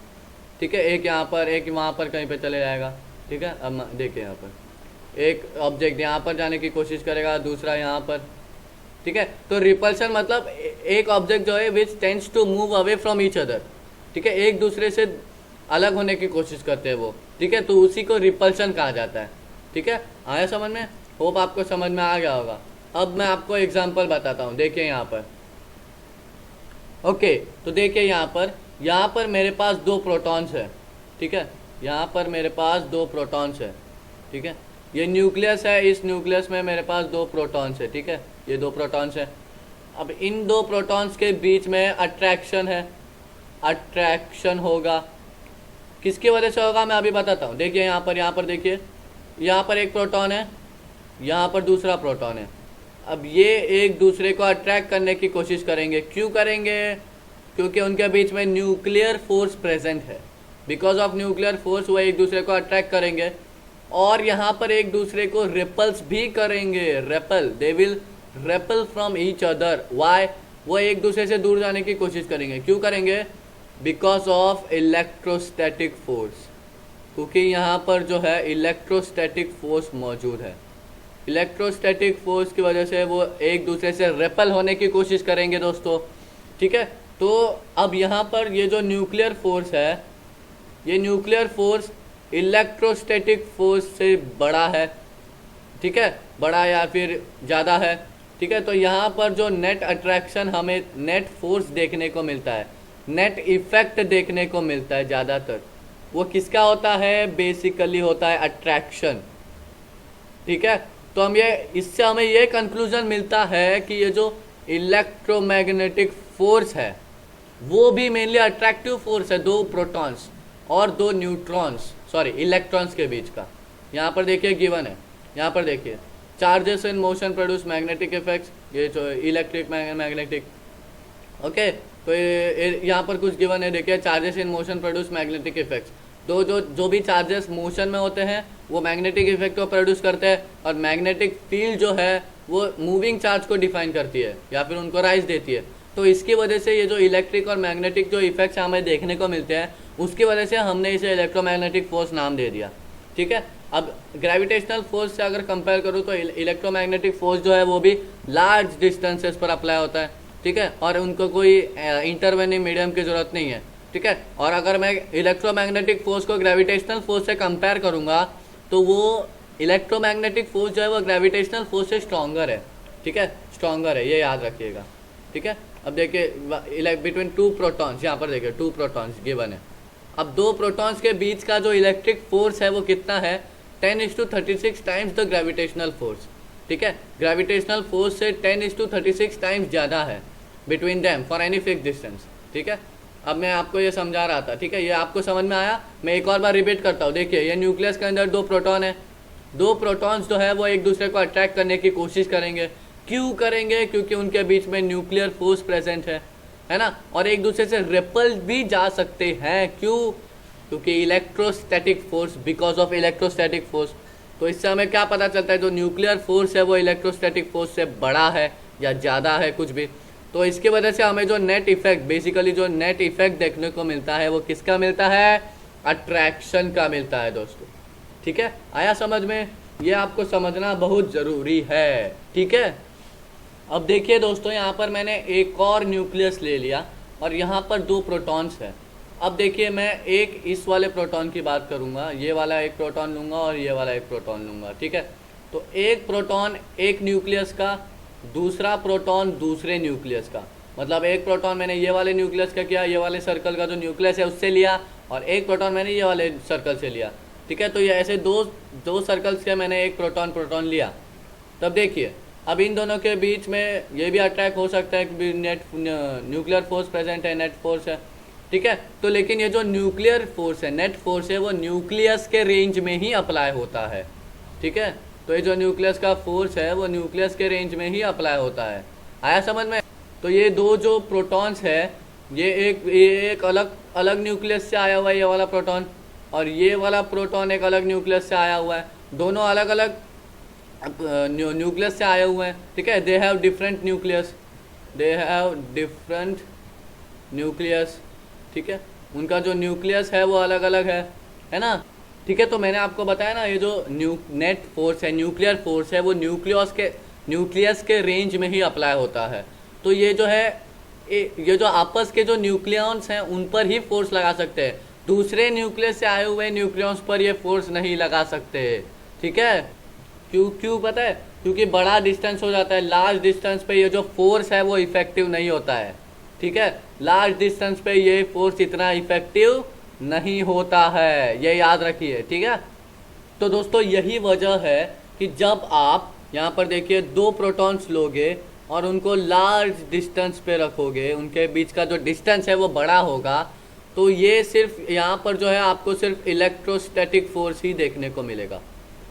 Speaker 1: ठीक है। एक यहाँ पर, एक वहाँ पर कहीं पे चले जाएगा, ठीक है। अब देखिए यहाँ पर एक ऑब्जेक्ट यहाँ पर जाने की कोशिश करेगा, दूसरा यहाँ पर, ठीक है। तो रिपल्शन मतलब एक ऑब्जेक्ट जो है which tends to move away from each other, ठीक है, एक दूसरे से अलग होने की कोशिश करते हैं वो, ठीक है, तो उसी को रिपल्शन कहा जाता है। ठीक है, आया समझ में? होप आपको समझ में आ गया होगा। अब मैं आपको एग्जांपल बताता हूँ, देखिए यहाँ पर। ओके, तो देखिए यहाँ पर मेरे पास 2 प्रोटॉन्स है। ठीक है, यहाँ पर मेरे पास 2 प्रोटॉन्स है। ठीक है, ये न्यूक्लियस है, इस न्यूक्लियस में मेरे पास 2 प्रोटॉन्स है। ठीक है, ये 2 प्रोटॉन्स है। अब इन 2 प्रोटॉन्स के बीच में अट्रैक्शन है, अट्रैक्शन होगा। किसकी वजह से होगा मैं अभी बताता हूँ। देखिए यहाँ पर देखिए, यहाँ पर एक प्रोटॉन है, यहाँ पर दूसरा प्रोटॉन है। अब ये एक दूसरे को अट्रैक्ट करने की कोशिश करेंगे। क्यों करेंगे? क्योंकि उनके बीच में न्यूक्लियर फोर्स प्रेजेंट है। बिकॉज ऑफ न्यूक्लियर फोर्स वो एक दूसरे को अट्रैक्ट करेंगे और यहाँ पर एक दूसरे को रिपल्स भी करेंगे। Repel, they will repel from each other. Why? वो एक दूसरे से दूर जाने की कोशिश करेंगे। क्यों करेंगे? बिकॉज ऑफ इलेक्ट्रोस्टैटिक फोर्स, क्योंकि यहाँ पर जो है इलेक्ट्रोस्टैटिक फोर्स मौजूद है। इलेक्ट्रोस्टैटिक फोर्स की वजह से वो एक दूसरे से रेपल होने की कोशिश करेंगे दोस्तों। ठीक है, तो अब यहाँ पर ये जो न्यूक्लियर फोर्स है, ये न्यूक्लियर फोर्स इलेक्ट्रोस्टैटिक फोर्स से बड़ा है। ठीक है, बड़ा या फिर ज़्यादा है। ठीक है, तो यहाँ पर जो नेट अट्रैक्शन हमें नेट फोर्स देखने को मिलता है, नेट इफेक्ट देखने को मिलता है ज़्यादातर, वो किसका होता है? बेसिकली होता है अट्रैक्शन। ठीक है, तो हम ये इससे हमें ये कंक्लूजन मिलता है कि ये जो इलेक्ट्रोमैग्नेटिक फोर्स है वो भी मेनली अट्रैक्टिव फोर्स है 2 प्रोटॉन्स और 2 न्यूट्रॉन्स, सॉरी इलेक्ट्रॉन्स के बीच का। यहाँ पर देखिए गिवन है, यहाँ पर देखिए charges in motion produce magnetic effects, ये जो इलेक्ट्रिक मैग्नेटिक। ओके, तो यहाँ पर कुछ गिवन है, देखिए charges in motion produce magnetic effects. तो जो भी चार्जेस मोशन में होते हैं वो मैग्नेटिक इफेक्ट को प्रोड्यूस करते हैं, और मैग्नेटिक फील्ड जो है वो मूविंग चार्ज को डिफाइन करती है या फिर उनको राइज देती है। तो इसकी वजह से ये जो इलेक्ट्रिक और मैग्नेटिक जो इफेक्ट्स हमें देखने को मिलते हैं उसकी वजह से हमने इसे इलेक्ट्रोमैग्नेटिक फोर्स नाम दे दिया। ठीक है, अब ग्रेविटेशनल फोर्स से अगर कंपेयर करूँ तो इलेक्ट्रोमैग्नेटिक फोर्स जो है वो भी लार्ज डिस्टेंसेस पर अप्लाई होता है। ठीक है, और उनको कोई इंटरवेनिंग मीडियम की ज़रूरत नहीं है। ठीक है, और अगर मैं इलेक्ट्रोमैग्नेटिक फोर्स को ग्रेविटेशनल फोर्स से कंपेयर करूँगा तो वो इलेक्ट्रोमैग्नेटिक फोर्स जो है वो ग्रेविटेशनल फोर्स से स्ट्रॉन्गर है। ठीक है, स्ट्रॉन्गर है, ये याद रखिएगा। ठीक है, अब देखिए बिटवीन 2 प्रोटॉन्स, यहाँ पर देखिए 2 प्रोटॉन्स गिवन है। अब 2 प्रोटॉन्स के बीच का जो इलेक्ट्रिक फोर्स है वो कितना है? 10⁻36 टाइम्स द ग्रेविटेशनल फोर्स। ठीक है, ग्रेविटेशनल फोर्स से 10⁻36 टाइम्स ज़्यादा है between them for any fix distance. ठीक है, अब मैं आपको ये समझा रहा था। ठीक है, ये आपको समझ में आया? मैं एक और बार रिपीट करता हूँ। देखिए ये न्यूक्लियस के अंदर 2 प्रोटॉन है, 2 प्रोटॉन्स जो है वो एक दूसरे को अट्रैक्ट करने की कोशिश करेंगे। क्यों करेंगे? क्योंकि उनके बीच में न्यूक्लियर फोर्स प्रेजेंट है ना, और एक दूसरे से रेपल भी जा सकते हैं। क्यों? क्योंकि electrostatic force, because of electrostatic force. तो इससे हमें क्या पता चलता है? जो न्यूक्लियर फोर्स है वो इलेक्ट्रोस्टैटिक फोर्स से बड़ा है या ज़्यादा है, कुछ भी। तो इसकी वजह से हमें जो नेट इफेक्ट, बेसिकली जो नेट इफेक्ट देखने को मिलता है वो किसका मिलता है? अट्रैक्शन का मिलता है दोस्तों। ठीक है, आया समझ में? ये आपको समझना बहुत ज़रूरी है। ठीक है, अब देखिए दोस्तों, यहाँ पर मैंने एक और न्यूक्लियस ले लिया और यहाँ पर 2 प्रोटॉन्स है। अब देखिए मैं एक इस वाले प्रोटॉन की बात करूँगा, ये वाला एक प्रोटॉन लूँगा और ये वाला एक प्रोटॉन लूँगा। ठीक है, तो एक प्रोटॉन एक न्यूक्लियस का, दूसरा प्रोटॉन दूसरे न्यूक्लियस का। मतलब एक प्रोटॉन मैंने ये वाले न्यूक्लियस का किया, ये वाले सर्कल का जो न्यूक्लियस है उससे लिया, और एक प्रोटॉन मैंने ये वाले सर्कल से लिया। ठीक है, तो ये ऐसे दो सर्कल्स के मैंने एक प्रोटॉन लिया। तब देखिए अब इन दोनों के बीच में ये भी अट्रैक्ट हो सकता है कि नेट न्यूक्लियर फोर्स प्रेजेंट है, नेट फोर्स है। ठीक है, तो लेकिन ये जो न्यूक्लियर फोर्स है, नेट फोर्स है, वो न्यूक्लियस के रेंज में ही अप्लाई होता है। ठीक है, तो ये जो न्यूक्लियस का फोर्स है वो न्यूक्लियस के रेंज में ही अप्लाई होता है। आया समझ में? तो ये 2 जो प्रोटॉन्स है, ये एक अलग न्यूक्लियस से आया हुआ है, ये वाला प्रोटॉन, और ये वाला प्रोटॉन एक अलग न्यूक्लियस से आया हुआ है। दोनों अलग अलग न्यूक्लियस से आए हुए हैं। ठीक है, दे हैव डिफरेंट न्यूक्लियस। ठीक है, उनका जो न्यूक्लियस है वो अलग अलग है ना। ठीक है, तो मैंने आपको बताया ना, ये जो नेट फोर्स है, न्यूक्लियर फोर्स है, वो न्यूक्लियस के रेंज में ही अप्लाई होता है। तो ये जो है ये जो आपस के जो न्यूक्लियॉन्स हैं उन पर ही फोर्स लगा सकते हैं, दूसरे न्यूक्लियस से आए हुए न्यूक्लियॉन्स पर ये फोर्स नहीं लगा सकते। ठीक है, क्यों क्यों पता है? क्योंकि बड़ा डिस्टेंस हो जाता है, लार्ज डिस्टेंस पे ये जो फोर्स है वो इफेक्टिव नहीं होता है। ठीक है, लार्ज डिस्टेंस पे ये फोर्स इतना इफेक्टिव नहीं होता है, ये याद रखिए। ठीक है, तो दोस्तों यही वजह है कि जब आप यहाँ पर देखिए दो प्रोटॉन्स लोगे और उनको लार्ज डिस्टेंस पे रखोगे, उनके बीच का जो डिस्टेंस है वो बड़ा होगा, तो ये सिर्फ यहाँ पर जो है आपको सिर्फ इलेक्ट्रोस्टैटिक फोर्स ही देखने को मिलेगा।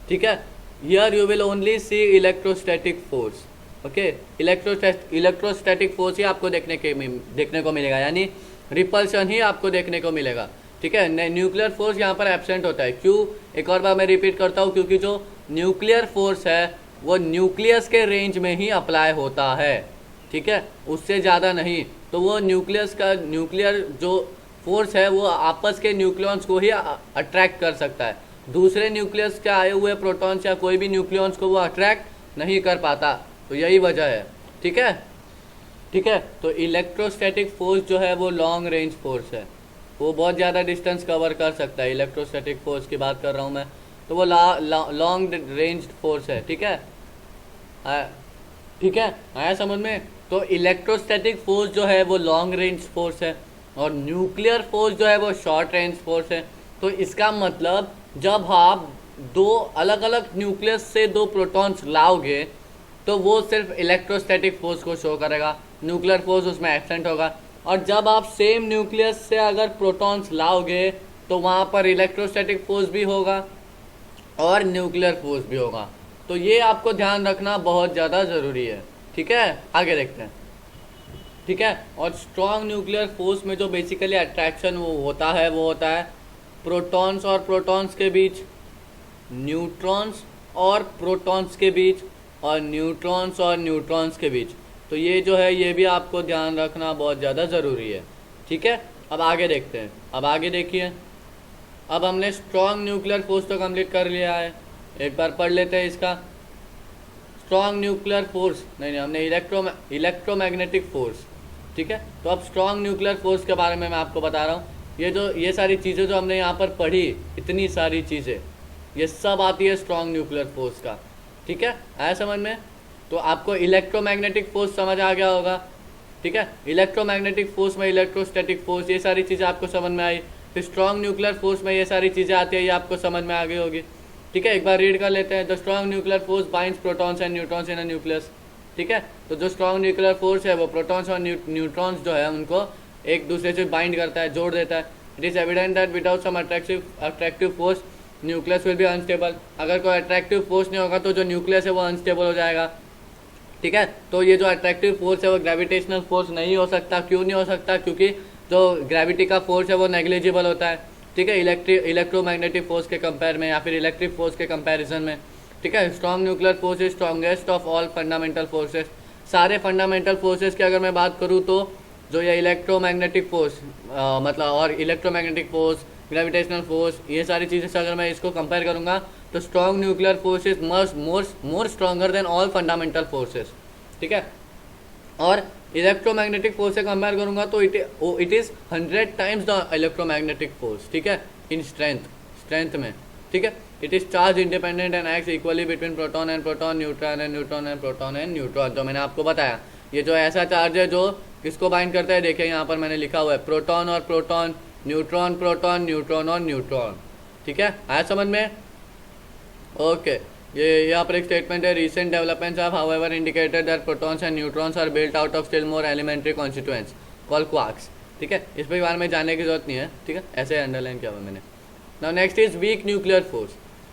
Speaker 1: ठीक है, here you will only see electrostatic force. Okay, electrostatic force ही आपको देखने को मिलेगा, यानी रिपल्शन ही आपको देखने को मिलेगा। ठीक है, न्यूक्लियर फोर्स यहाँ पर एब्सेंट होता है। क्यों? एक और बार मैं रिपीट करता हूँ, क्योंकि जो न्यूक्लियर फोर्स है वो न्यूक्लियस के रेंज में ही अप्लाई होता है। ठीक है, उससे ज़्यादा नहीं। तो वो न्यूक्लियर जो फोर्स है वो आपस के न्यूक्लियॉन्स को ही अट्रैक्ट कर सकता है, दूसरे न्यूक्लियस के आए हुए प्रोटॉन्स या कोई भी न्यूक्लियॉन्स को वो अट्रैक्ट नहीं कर पाता। तो यही वजह है। ठीक है, ठीक है, तो इलेक्ट्रोस्टैटिक फोर्स जो है वो लॉन्ग रेंज फोर्स है, वो बहुत ज़्यादा डिस्टेंस कवर कर सकता है। इलेक्ट्रोस्टैटिक फोर्स की बात कर रहा हूँ मैं, तो वो लॉन्ग रेंज फोर्स है। ठीक है, ठीक है, आया समझ में? तो इलेक्ट्रोस्टैटिक फोर्स जो है वो लॉन्ग रेंज फोर्स है और न्यूक्लियर फोर्स जो है वो शॉर्ट रेंज फोर्स है। तो इसका मतलब जब आप दो अलग अलग न्यूक्लियस से दो प्रोटॉन्स लाओगे तो वो सिर्फ इलेक्ट्रोस्टैटिक फोर्स को शो करेगा, न्यूक्लियर फोर्स उसमें एब्सेंट होगा। और जब आप सेम न्यूक्लियस से अगर प्रोटॉन्स लाओगे तो वहाँ पर इलेक्ट्रोस्टैटिक फोर्स भी होगा और न्यूक्लियर फोर्स भी होगा। तो ये आपको ध्यान रखना बहुत ज़्यादा ज़रूरी है। ठीक है, आगे देखते हैं। ठीक है, और स्ट्रॉन्ग न्यूक्लियर फोर्स में जो बेसिकली अट्रैक्शन वो होता है प्रोटॉन्स और प्रोटॉन्स के बीच, न्यूट्रॉन्स और प्रोटॉन्स के बीच, और न्यूट्रॉन्स और न्यूट्रॉन्स के बीच। तो ये जो है ये भी आपको ध्यान रखना बहुत ज़्यादा ज़रूरी है। ठीक है, अब आगे देखते हैं। अब आगे देखिए, अब हमने स्ट्रॉन्ग न्यूक्लियर फोर्स तो कंप्लीट कर लिया है, एक बार पढ़ लेते हैं इसका। स्ट्रॉन्ग न्यूक्लियर फोर्स नहीं, हमने इलेक्ट्रोमैग्नेटिक फोर्स। ठीक है, तो अब स्ट्रॉन्ग न्यूक्लियर फोर्स के बारे में मैं आपको बता रहा हूँ। ये सारी चीज़ें जो हमने यहाँ पर पढ़ी, इतनी सारी चीज़ें, ये सब आती है स्ट्रॉन्ग न्यूक्लियर फोर्स का। ठीक है, आया समझ में? तो आपको इलेक्ट्रोमैग्नेटिक फोर्स समझ आ गया होगा। ठीक है, इलेक्ट्रोमैग्नेटिक फोर्स में इलेक्ट्रोस्टैटिक फोर्स, ये सारी चीज़ें आपको समझ में आई। फिर स्ट्रॉन्ग न्यूक्लियर फोर्स में ये सारी चीज़ें आती है, ये आपको समझ में आ गई होगी। ठीक है, एक बार रीड कर लेते हैं। The strong nuclear force binds protons and neutrons in a nucleus. ठीक है, तो जो स्ट्रॉन्ग न्यूक्लियर फोर्स है वो प्रोटॉन्स और न्यूट्रॉन्स जो है उनको एक दूसरे से बाइंड करता है, जोड़ देता है। It is evident that without some attractive force nucleus will be unstable. अगर कोई अट्रैक्टिव फोर्स नहीं होगा तो जो न्यूक्लियस है वो अनस्टेबल हो जाएगा। ठीक है, तो ये जो अट्रैक्टिव फोर्स है वो ग्रेविटेशनल फोर्स नहीं हो सकता। क्यों नहीं हो सकता? क्योंकि जो ग्रेविटी का फोर्स है वो नेग्लिजिबल होता है। ठीक है, इलेक्ट्रोमैग्नेटिक फोर्स के कंपेयर में या फिर इलेक्ट्रिक फोर्स के कंपैरिजन में। ठीक है, strong nuclear force is strongest of all fundamental forces. सारे फंडामेंटल फोर्सेस की अगर मैं बात करूँ तो जो ये इलेक्ट्रोमैग्नेटिक फोर्स मतलब और इलेक्ट्रोमैग्नेटिक फोर्स, ग्रेविटेशनल फोर्स, ये सारी चीज़ें से अगर मैं इसको कंपेयर करूँगा तो strong nuclear force is more stronger than all fundamental forces. ठीक है, और इलेक्ट्रोमैग्नेटिक फोर्स से कंपेयर करूंगा तो it is 100 times the electromagnetic force. ठीक है, इन स्ट्रेंथ में। ठीक है, it is charge independent and acts equally between proton and proton, neutron and neutron and proton and neutron. तो मैंने आपको बताया ये जो ऐसा चार्ज है जो किसको बाइंड करता है, देखिए यहाँ पर मैंने लिखा हुआ है प्रोटॉन और प्रोटॉन, न्यूट्रॉन प्रोटॉन, न्यूट्रॉन और न्यूट्रॉन। ठीक है, आया समझ में? ओके, ये यहाँ पर एक स्टेटमेंट है, recent developments have however indicated that protons and neutrons are built out of still more elementary constituents called quarks. ठीक है, इस पर बारे में जानने की जरूरत नहीं है। ठीक है, ऐसे अंडरलाइन किया हुआ मैंने। Now next is weak nuclear force.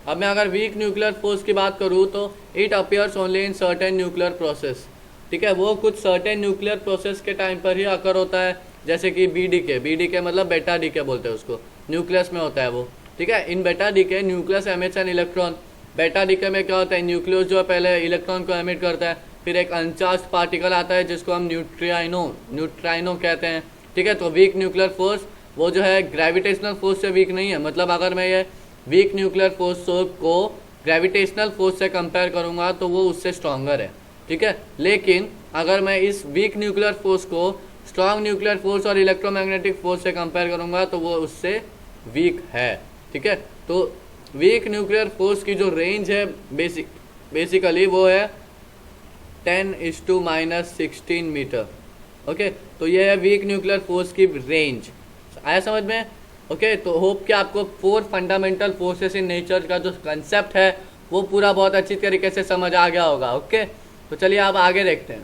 Speaker 1: अब मैं अगर वीक न्यूक्लियर फोर्स की बात करूँ तो it appears only in certain nuclear process. ठीक है, वो कुछ सर्टेन न्यूक्लियर प्रोसेस के टाइम पर ही अकर होता है, जैसे कि BDK मतलब बेटा डीके बोलते हैं उसको, न्यूक्लियस में होता है वो। ठीक है, in beta decay nucleus emits an electron. Beta decay में क्या होता है, न्यूक्लियस जो है पहले इलेक्ट्रॉन को एमिट करता है, फिर एक अनचार्ज्ड पार्टिकल आता है जिसको हम न्यूट्राइनो कहते हैं। ठीक है, तो वीक न्यूक्लियर फोर्स वो जो है ग्रेविटेशनल फोर्स से वीक नहीं है। मतलब अगर मैं ये वीक न्यूक्लियर फोर्स को ग्रेविटेशनल फोर्स से कंपेयर करूंगा तो वो उससे स्ट्रॉन्गर है। ठीक है, लेकिन अगर मैं इस वीक न्यूक्लियर फोर्स को स्ट्रॉन्ग न्यूक्लियर फोर्स और इलेक्ट्रोमैग्नेटिक फोर्स से कंपेयर करूंगा तो वो उससे वीक है। ठीक है, तो वीक न्यूक्लियर फोर्स की जो रेंज है बेसिकली वो है 10⁻⁻16 मीटर। ओके, तो ये है वीक न्यूक्लियर फोर्स की रेंज। आया समझ में? ओके, तो होप कि आपको 4 फंडामेंटल फोर्सेस इन नेचर का जो कंसेप्ट है वो पूरा बहुत अच्छी तरीके से समझ आ गया होगा। ओके, तो चलिए आप आगे देखते हैं।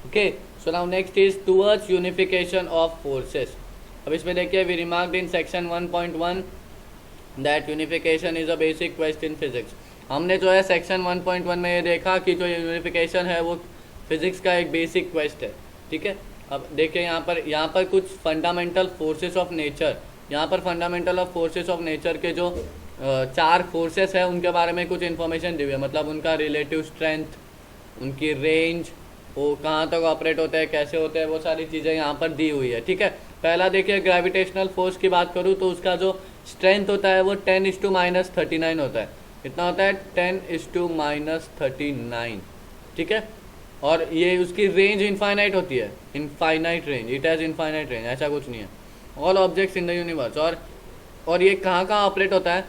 Speaker 1: Okay, so now next is towards unification of forces. अब इसमें देखिए, we remarked in section 1.1 that unification is a basic quest in physics. हमने जो है सेक्शन 1.1 में ये देखा कि जो यूनिफिकेशन है वो फिजिक्स का एक बेसिक क्वेस्ट है। ठीक है, अब देखिए यहाँ पर कुछ फंडामेंटल फोर्सेस ऑफ नेचर, यहाँ पर fundamental of forces of nature के जो 4 फोर्सेस है उनके बारे में कुछ इन्फॉर्मेशन दी हुई है। मतलब उनका रिलेटिव स्ट्रेंथ, उनकी रेंज, वो कहाँ तक ऑपरेट होते हैं, कैसे होते हैं, वो सारी चीज़ें यहाँ पर दी हुई है। ठीक है, पहला देखिए ग्रेविटेशनल फोर्स की बात करूँ तो उसका जो स्ट्रेंथ होता है वो 10⁻39 होता है। कितना होता है? 10⁻39। ठीक है, और ये उसकी रेंज इनफाइनाइट होती है, infinite range, it has infinite range, ऐसा कुछ नहीं है। All objects in the universe, और ये कहाँ कहाँ ऑपरेट होता है?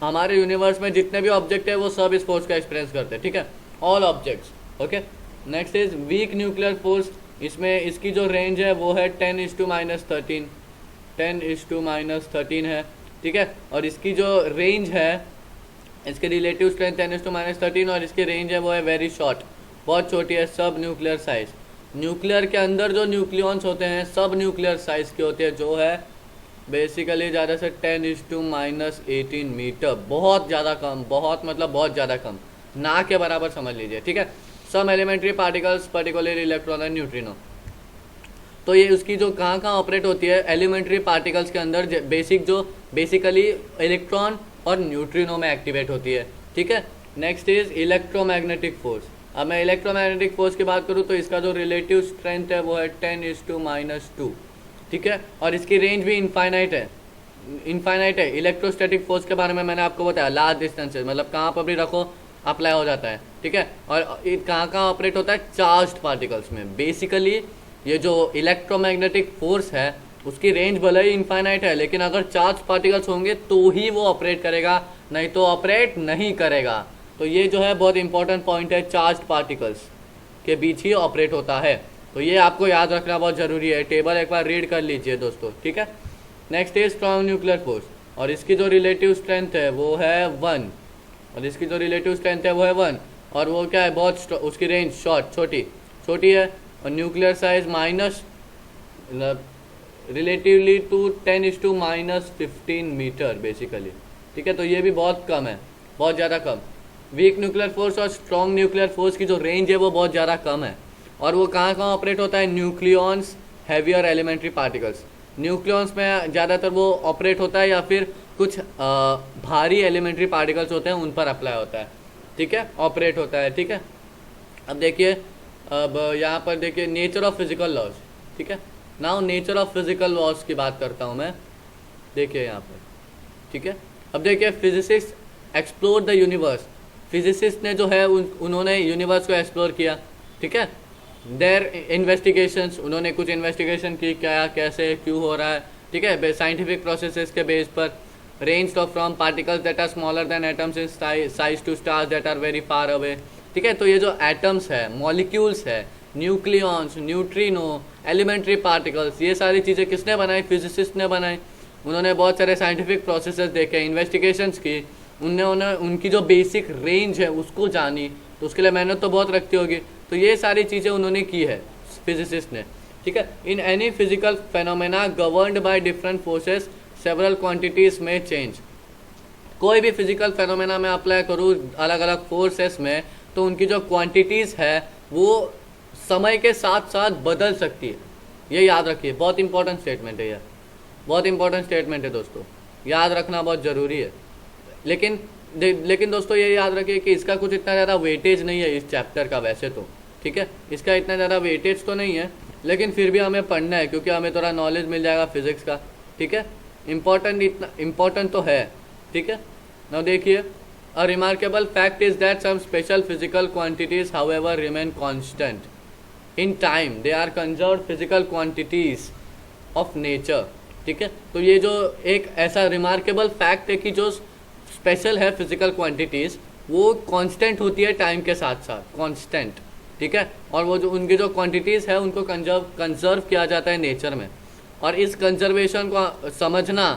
Speaker 1: हमारे यूनिवर्स में जितने भी ऑब्जेक्ट है वो सब इस फोर्स का एक्सपीरियंस करते हैं। ठीक है, all objects. Okay, next is weak nuclear force. इसमें इसकी जो रेंज है वो है 10⁻13, 10⁻13 है। ठीक है, और इसकी जो रेंज है, इसके रिलेटिव स्ट्रेंथ 10⁻13 और इसकी रेंज है वो है वेरी शॉर्ट, बहुत छोटी है, सब न्यूक्लियर साइज। न्यूक्लियर के अंदर जो न्यूक्लियॉन्स होते हैं सब न्यूक्लियर साइज के होते हैं, जो है बेसिकली ज़्यादा से 10⁻18 मीटर, बहुत ज़्यादा कम, बहुत मतलब बहुत ज़्यादा कम, ना के बराबर समझ लीजिए। ठीक है, some elementary particles particular electron and neutrino. तो ये उसकी जो कहाँ कहाँ ऑपरेट होती है? एलिमेंट्री पार्टिकल्स के अंदर, बेसिकली इलेक्ट्रॉन और न्यूट्रिनो में एक्टिवेट होती है। ठीक है, नेक्स्ट इज इलेक्ट्रोमैग्नेटिक फोर्स। अब मैं इलेक्ट्रोमैग्नेटिक फोर्स की बात करूँ तो इसका जो रिलेटिव स्ट्रेंथ है वो है 10⁻²। ठीक है, और इसकी रेंज भी इनफाइनाइट है। इलेक्ट्रोस्टैटिक फोर्स के बारे में मैंने आपको बताया, लार्ज डिस्टेंसेज, मतलब कहाँ पर भी रखो अप्लाई हो जाता है। ठीक है, और कहाँ कहाँ ऑपरेट होता है? चार्ज्ड पार्टिकल्स में। बेसिकली ये जो इलेक्ट्रोमैग्नेटिक फोर्स है उसकी रेंज भले ही इनफाइनाइट है, लेकिन अगर चार्ज पार्टिकल्स होंगे तो ही वो ऑपरेट करेगा, नहीं तो ऑपरेट नहीं करेगा। तो ये जो है बहुत इंपॉर्टेंट पॉइंट है, चार्ज पार्टिकल्स के बीच ही ऑपरेट होता है। तो ये आपको याद रखना बहुत ज़रूरी है, टेबल एक बार रीड कर लीजिए दोस्तों। ठीक है, next is strong nuclear force, और इसकी जो रिलेटिव स्ट्रेंथ है वो है 1, और इसकी जो रिलेटिव स्ट्रेंथ है वो है 1, और वो क्या है? बहुत, उसकी रेंज छोटी है, और nuclear size minus relatively to 10⁻15 metre basically. ठीक है, तो ये भी बहुत कम है, बहुत ज़्यादा कम। वीक न्यूक्लियर फोर्स और स्ट्रॉन्ग न्यूक्लियर फोर्स की जो रेंज है वो बहुत ज़्यादा कम है, और वो कहाँ कहाँ ऑपरेट होता है? Nucleons, heavier elementary particles. Nucleons में ज़्यादातर वो ऑपरेट होता है, या फिर कुछ भारी एलिमेंट्री पार्टिकल्स होते हैं उन पर अप्लाई होता है। ठीक है, ऑपरेट होता है। ठीक है, अब देखिए, अब यहाँ पर देखिए नेचर ऑफ फिजिकल लॉज। ठीक है, now nature of physical laws की बात करता हूँ मैं। देखिए यहाँ पर, ठीक है, अब देखिए physicist explore the universe. Physicist ने जो है उन्होंने यूनिवर्स को एक्सप्लोर किया। ठीक है, देयर इन्वेस्टिगेशंस, उन्होंने कुछ इन्वेस्टिगेशन की, क्या कैसे क्यों हो रहा है। ठीक है, साइंटिफिक प्रोसेसेस के बेस पर। Range of from particles that are smaller than atoms in size to stars that are very far away. ठीक है, तो ये जो एटम्स है, मॉलिक्यूल्स है, न्यूक्लियॉन्स, न्यूट्रिनो, एलिमेंट्री पार्टिकल्स, ये सारी चीज़ें किसने बनाई? फिजिसिस्ट ने बनाई। उन्होंने बहुत सारे साइंटिफिक प्रोसेसेस देखे, इन्वेस्टिगेशंस की, उन्होंने उनकी जो बेसिक रेंज है उसको जानी, तो उसके लिए मेहनत तो बहुत रखती होगी। तो ये सारी चीज़ें उन्होंने की है फिजिसिस्ट ने। ठीक है, in any physical phenomena governed by different forces several quantities में चेंज। कोई भी फिजिकल फेनोमेना में अप्लाई करूँ अलग अलग फोर्सेस में, तो उनकी जो क्वांटिटीज़ है वो समय के साथ साथ बदल सकती है। ये याद रखिए, बहुत इंपॉर्टेंट स्टेटमेंट है, यह बहुत इंपॉर्टेंट स्टेटमेंट है दोस्तों, याद रखना बहुत ज़रूरी है। लेकिन दोस्तों ये याद रखिए कि इसका कुछ इतना ज़्यादा वेटेज नहीं है इस चैप्टर का वैसे तो। ठीक है, इसका इतना ज़्यादा वेटेज तो नहीं है, लेकिन फिर भी हमें पढ़ना है क्योंकि हमें थोड़ा नॉलेज मिल जाएगा फिजिक्स का। ठीक है, इम्पोर्टेंट तो है। ठीक है, नाउ देखिए, a remarkable fact is that some special physical quantities however remain constant. In time they are conserve physical quantities of nature. ठीक है, तो ये जो एक ऐसा रिमार्केबल फैक्ट है कि जो स्पेशल है फिजिकल क्वांटिटीज़ वो कांस्टेंट होती है टाइम के साथ साथ, कांस्टेंट। ठीक है, और वो जो उनकी जो क्वांटिटीज़ है उनको कंजर्व किया जाता है नेचर में। और इस कंजर्वेशन को समझना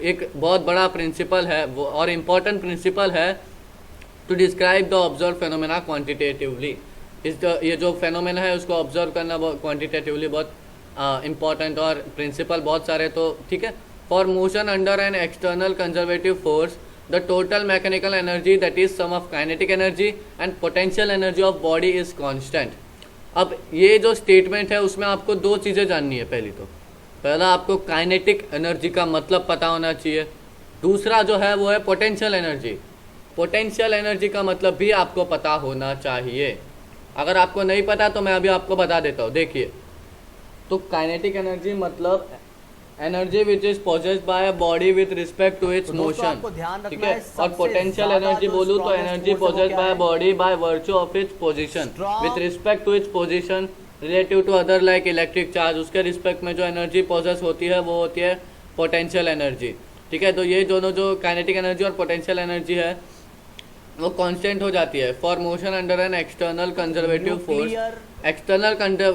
Speaker 1: एक बहुत बड़ा प्रिंसिपल है वो, और इम्पॉर्टेंट प्रिंसिपल है to describe the observe phenomena quantitatively. ये जो फेनोमेना है उसको ऑब्जर्व करना क्वान्टिटेटिवली बहुत इम्पॉर्टेंट और प्रिंसिपल बहुत सारे। तो ठीक है, for motion under an external conservative force the total mechanical energy that is sum of kinetic energy and potential energy of body is constant. अब ये जो स्टेटमेंट है उसमें आपको दो चीज़ें जाननी है। पहला आपको काइनेटिक एनर्जी का मतलब पता होना चाहिए, दूसरा जो है वो है पोटेंशियल एनर्जी। पोटेंशियल एनर्जी का मतलब भी आपको पता होना चाहिए। अगर आपको नहीं पता तो मैं अभी आपको बता देता हूँ। देखिए, तो काइनेटिक एनर्जी मतलब energy which is possessed by a body with respect to its motion. ठीक है, और पोटेंशियल एनर्जी बोलूँ तो energy possessed by body by virtue of its position with respect to its position relative to other like electric charge. उसके respect में जो energy poses होती है वो होती है पोटेंशियल एनर्जी। ठीक है, तो ये दोनों जो काइनेटिक एनर्जी और पोटेंशियल एनर्जी है वो कांस्टेंट हो जाती है for motion under an external conservative force. External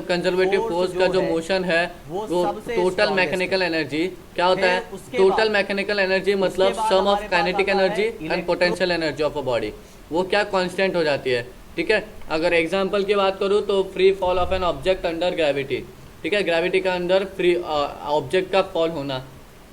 Speaker 1: conservative force का जो मोशन है वो टोटल मैकेनिकल एनर्जी क्या होता है? टोटल मैकेनिकल एनर्जी मतलब sum of kinetic energy and potential energy of a body, वो क्या कांस्टेंट हो जाती है। ठीक है, अगर एग्जांपल की बात करूँ तो free fall of an object under gravity. ठीक है, ग्रेविटी का अंदर फ्री ऑब्जेक्ट का फॉल होना,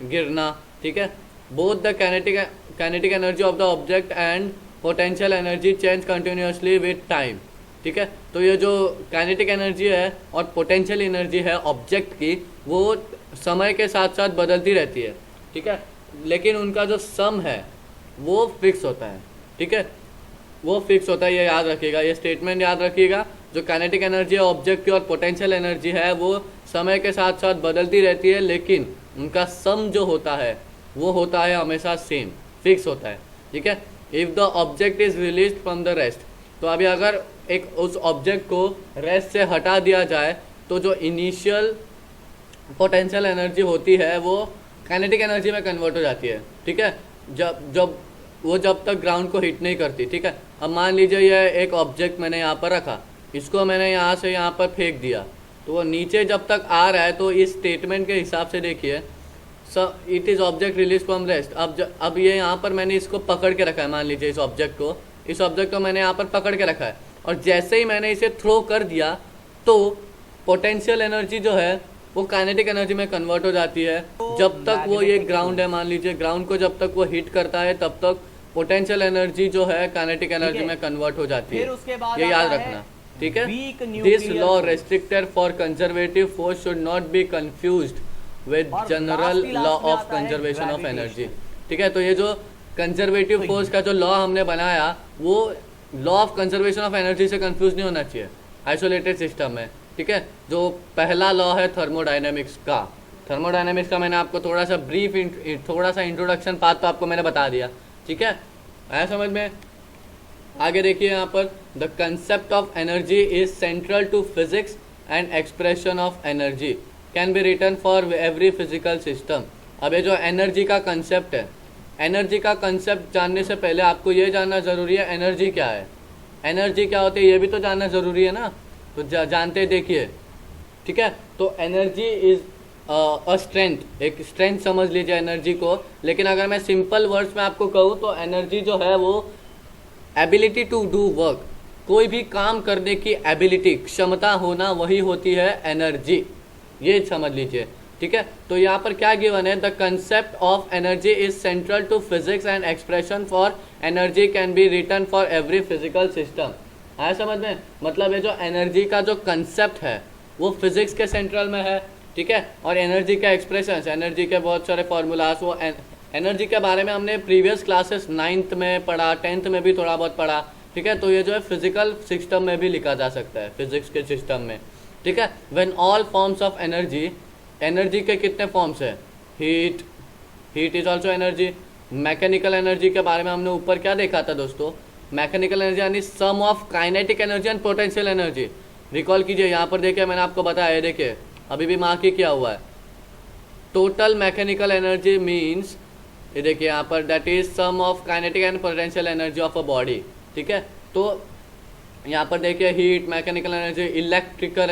Speaker 1: गिरना। ठीक है, both the kinetic energy of the object and potential energy change continuously with time. ठीक है, तो ये जो काइनेटिक एनर्जी है और पोटेंशियल एनर्जी है ऑब्जेक्ट की वो समय के साथ साथ बदलती रहती है। ठीक है, लेकिन उनका जो सम है वो फिक्स होता है। ठीक है, वो फिक्स होता है, ये याद रखिएगा, ये स्टेटमेंट याद रखिएगा। जो काइनेटिक एनर्जी है ऑब्जेक्ट की और पोटेंशियल एनर्जी है वो समय के साथ साथ बदलती रहती है, लेकिन उनका सम जो होता है वो होता है हमेशा सेम, फिक्स होता है। ठीक है, if the object is release from the rest, तो अभी अगर एक उस ऑब्जेक्ट को रेस्ट से हटा दिया जाए तो जो इनिशियल पोटेंशियल एनर्जी होती है वो काइनेटिक एनर्जी में कन्वर्ट हो जाती है। ठीक है, जब तक ग्राउंड को हिट नहीं करती। ठीक है, अब मान लीजिए ये एक ऑब्जेक्ट मैंने यहाँ पर रखा, इसको मैंने यहाँ से यहाँ पर फेंक दिया, तो वो नीचे जब तक आ रहा है तो इस स्टेटमेंट के हिसाब से देखिए it is object release from rest. अब ये यहाँ पर मैंने इसको पकड़ के रखा है, मान लीजिए इस ऑब्जेक्ट को मैंने यहाँ पर पकड़ के रखा है, और जैसे ही मैंने इसे थ्रो कर दिया तो पोटेंशियल एनर्जी जो है वो काइनेटिक एनर्जी में कन्वर्ट हो जाती है। जब तक वो ये ग्राउंड है, मान लीजिए ग्राउंड को जब तक वो हिट करता है तब तक पोटेंशियल एनर्जी जो है काइनेटिक एनर्जी में कन्वर्ट हो जाती है, ये याद रखना। ठीक है, this law restricted for conservative force should not be confused with general law of conservation of energy. ठीक है, तो ये जो कंजर्वेटिव फोर्स का जो लॉ हमने बनाया वो law of conservation of energy से कंफ्यूज नहीं होना चाहिए आइसोलेटेड सिस्टम में। ठीक है, जो पहला लॉ है थर्मोडायनेमिक्स का मैंने आपको थोड़ा सा इंट्रोडक्शन पार्ट तो आपको मैंने बता दिया। ठीक है, आया समझ में? आगे देखिए यहाँ पर, the concept of energy is central to physics and expression of energy can be written for every physical system. अब ये जो एनर्जी का कंसेप्ट है, एनर्जी का कंसेप्ट जानने से पहले आपको ये जानना ज़रूरी है एनर्जी क्या है, एनर्जी क्या होती है ये भी तो जानना ज़रूरी है ना, तो जानते देखिए। ठीक है, तो एनर्जी इज अ स्ट्रेंथ, एक स्ट्रेंथ समझ लीजिए एनर्जी को। लेकिन अगर मैं सिंपल वर्ड्स में आपको कहूँ तो एनर्जी जो है वो एबिलिटी टू डू वर्क, कोई भी काम करने की एबिलिटी, क्षमता होना, वही होती है एनर्जी, ये समझ लीजिए। ठीक है, तो यहाँ पर क्या गिवन है, the concept of energy is central to physics and expression for energy can be written for every physical system. आया समझ में? मतलब ये जो एनर्जी का जो कंसेप्ट है वो फिजिक्स के सेंट्रल में है। ठीक है, और एनर्जी का एक्सप्रेशन, एनर्जी के बहुत सारे फॉर्मूलाज, वो एनर्जी के बारे में हमने प्रीवियस क्लासेस 9th में पढ़ा, 10th में भी थोड़ा बहुत पढ़ा। ठीक है, तो ये जो है फिजिकल सिस्टम में भी लिखा जा सकता है, फिजिक्स के सिस्टम में। ठीक है, when all forms of energy, energy के कितने फॉर्म्स है? Heat is also energy. Mechanical energy के बारे में हमने ऊपर क्या देखा था दोस्तों? मैकेनिकल एनर्जी यानी sum of kinetic energy and potential energy. Recall कीजिए, यहाँ पर देखिए मैंने आपको बताया है, देखिए अभी भी मार्क ही किया हुआ है। टोटल मैकेनिकल एनर्जी मीन्स, ये देखिए यहाँ पर, that is sum of kinetic and potential energy of a body. ठीक है, तो यहाँ पर देखिए heat, mechanical energy, electrical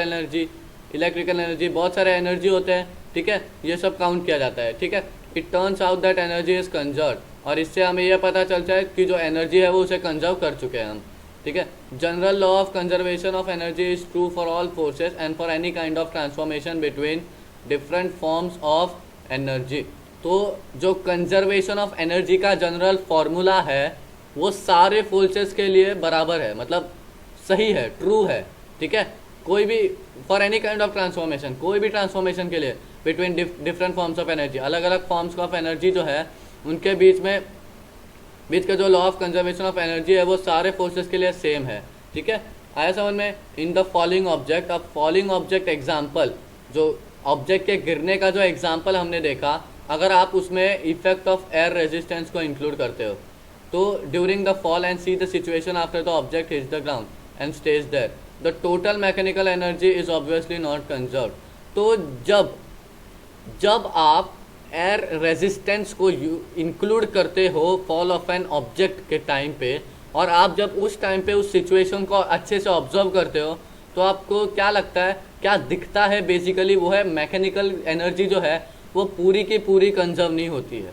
Speaker 1: energy, बहुत सारे एनर्जी होते हैं। ठीक है, ये सब काउंट किया जाता है। ठीक है, it turns out that energy is conserve, और इससे हमें यह पता चलता है कि जो एनर्जी है वो उसे कंजर्व कर चुके हैं हम। ठीक है, general law of conservation of energy is true for all forces and for any kind of transformation between different forms of energy. तो जो कंजर्वेशन ऑफ एनर्जी का जनरल फॉर्मूला है वो सारे फोर्सेस के लिए बराबर है, मतलब सही है, ट्रू है। ठीक है, कोई भी, for any kind of transformation, कोई भी ट्रांसफॉर्मेशन के लिए between different forms of energy, अलग अलग फॉर्म्स ऑफ एनर्जी जो है उनके बीच का जो law of conservation of energy है वो सारे फोर्सेस के लिए सेम है। ठीक है, आया समझ में? इन द फॉलोइंग ऑब्जेक्ट, अब फॉलोइंग ऑब्जेक्ट एग्जाम्पल, जो ऑब्जेक्ट के गिरने का जो एग्जाम्पल हमने देखा, अगर आप उसमें इफेक्ट ऑफ एयर रेजिस्टेंस को इंक्लूड करते हो, तो during the fall and see the situation after the object hits the ground and stays there, the total mechanical energy is obviously not conserve. तो जब आप एयर रेजिस्टेंस को include करते हो फॉल ऑफ एन ऑब्जेक्ट के time पे, और आप जब उस टाइम पे उस सिचुएशन को अच्छे से ऑब्जर्व करते हो, तो आपको क्या लगता है, क्या दिखता है? बेसिकली वो है मैकेनिकल एनर्जी जो है वो पूरी की पूरी कंजर्व नहीं होती है।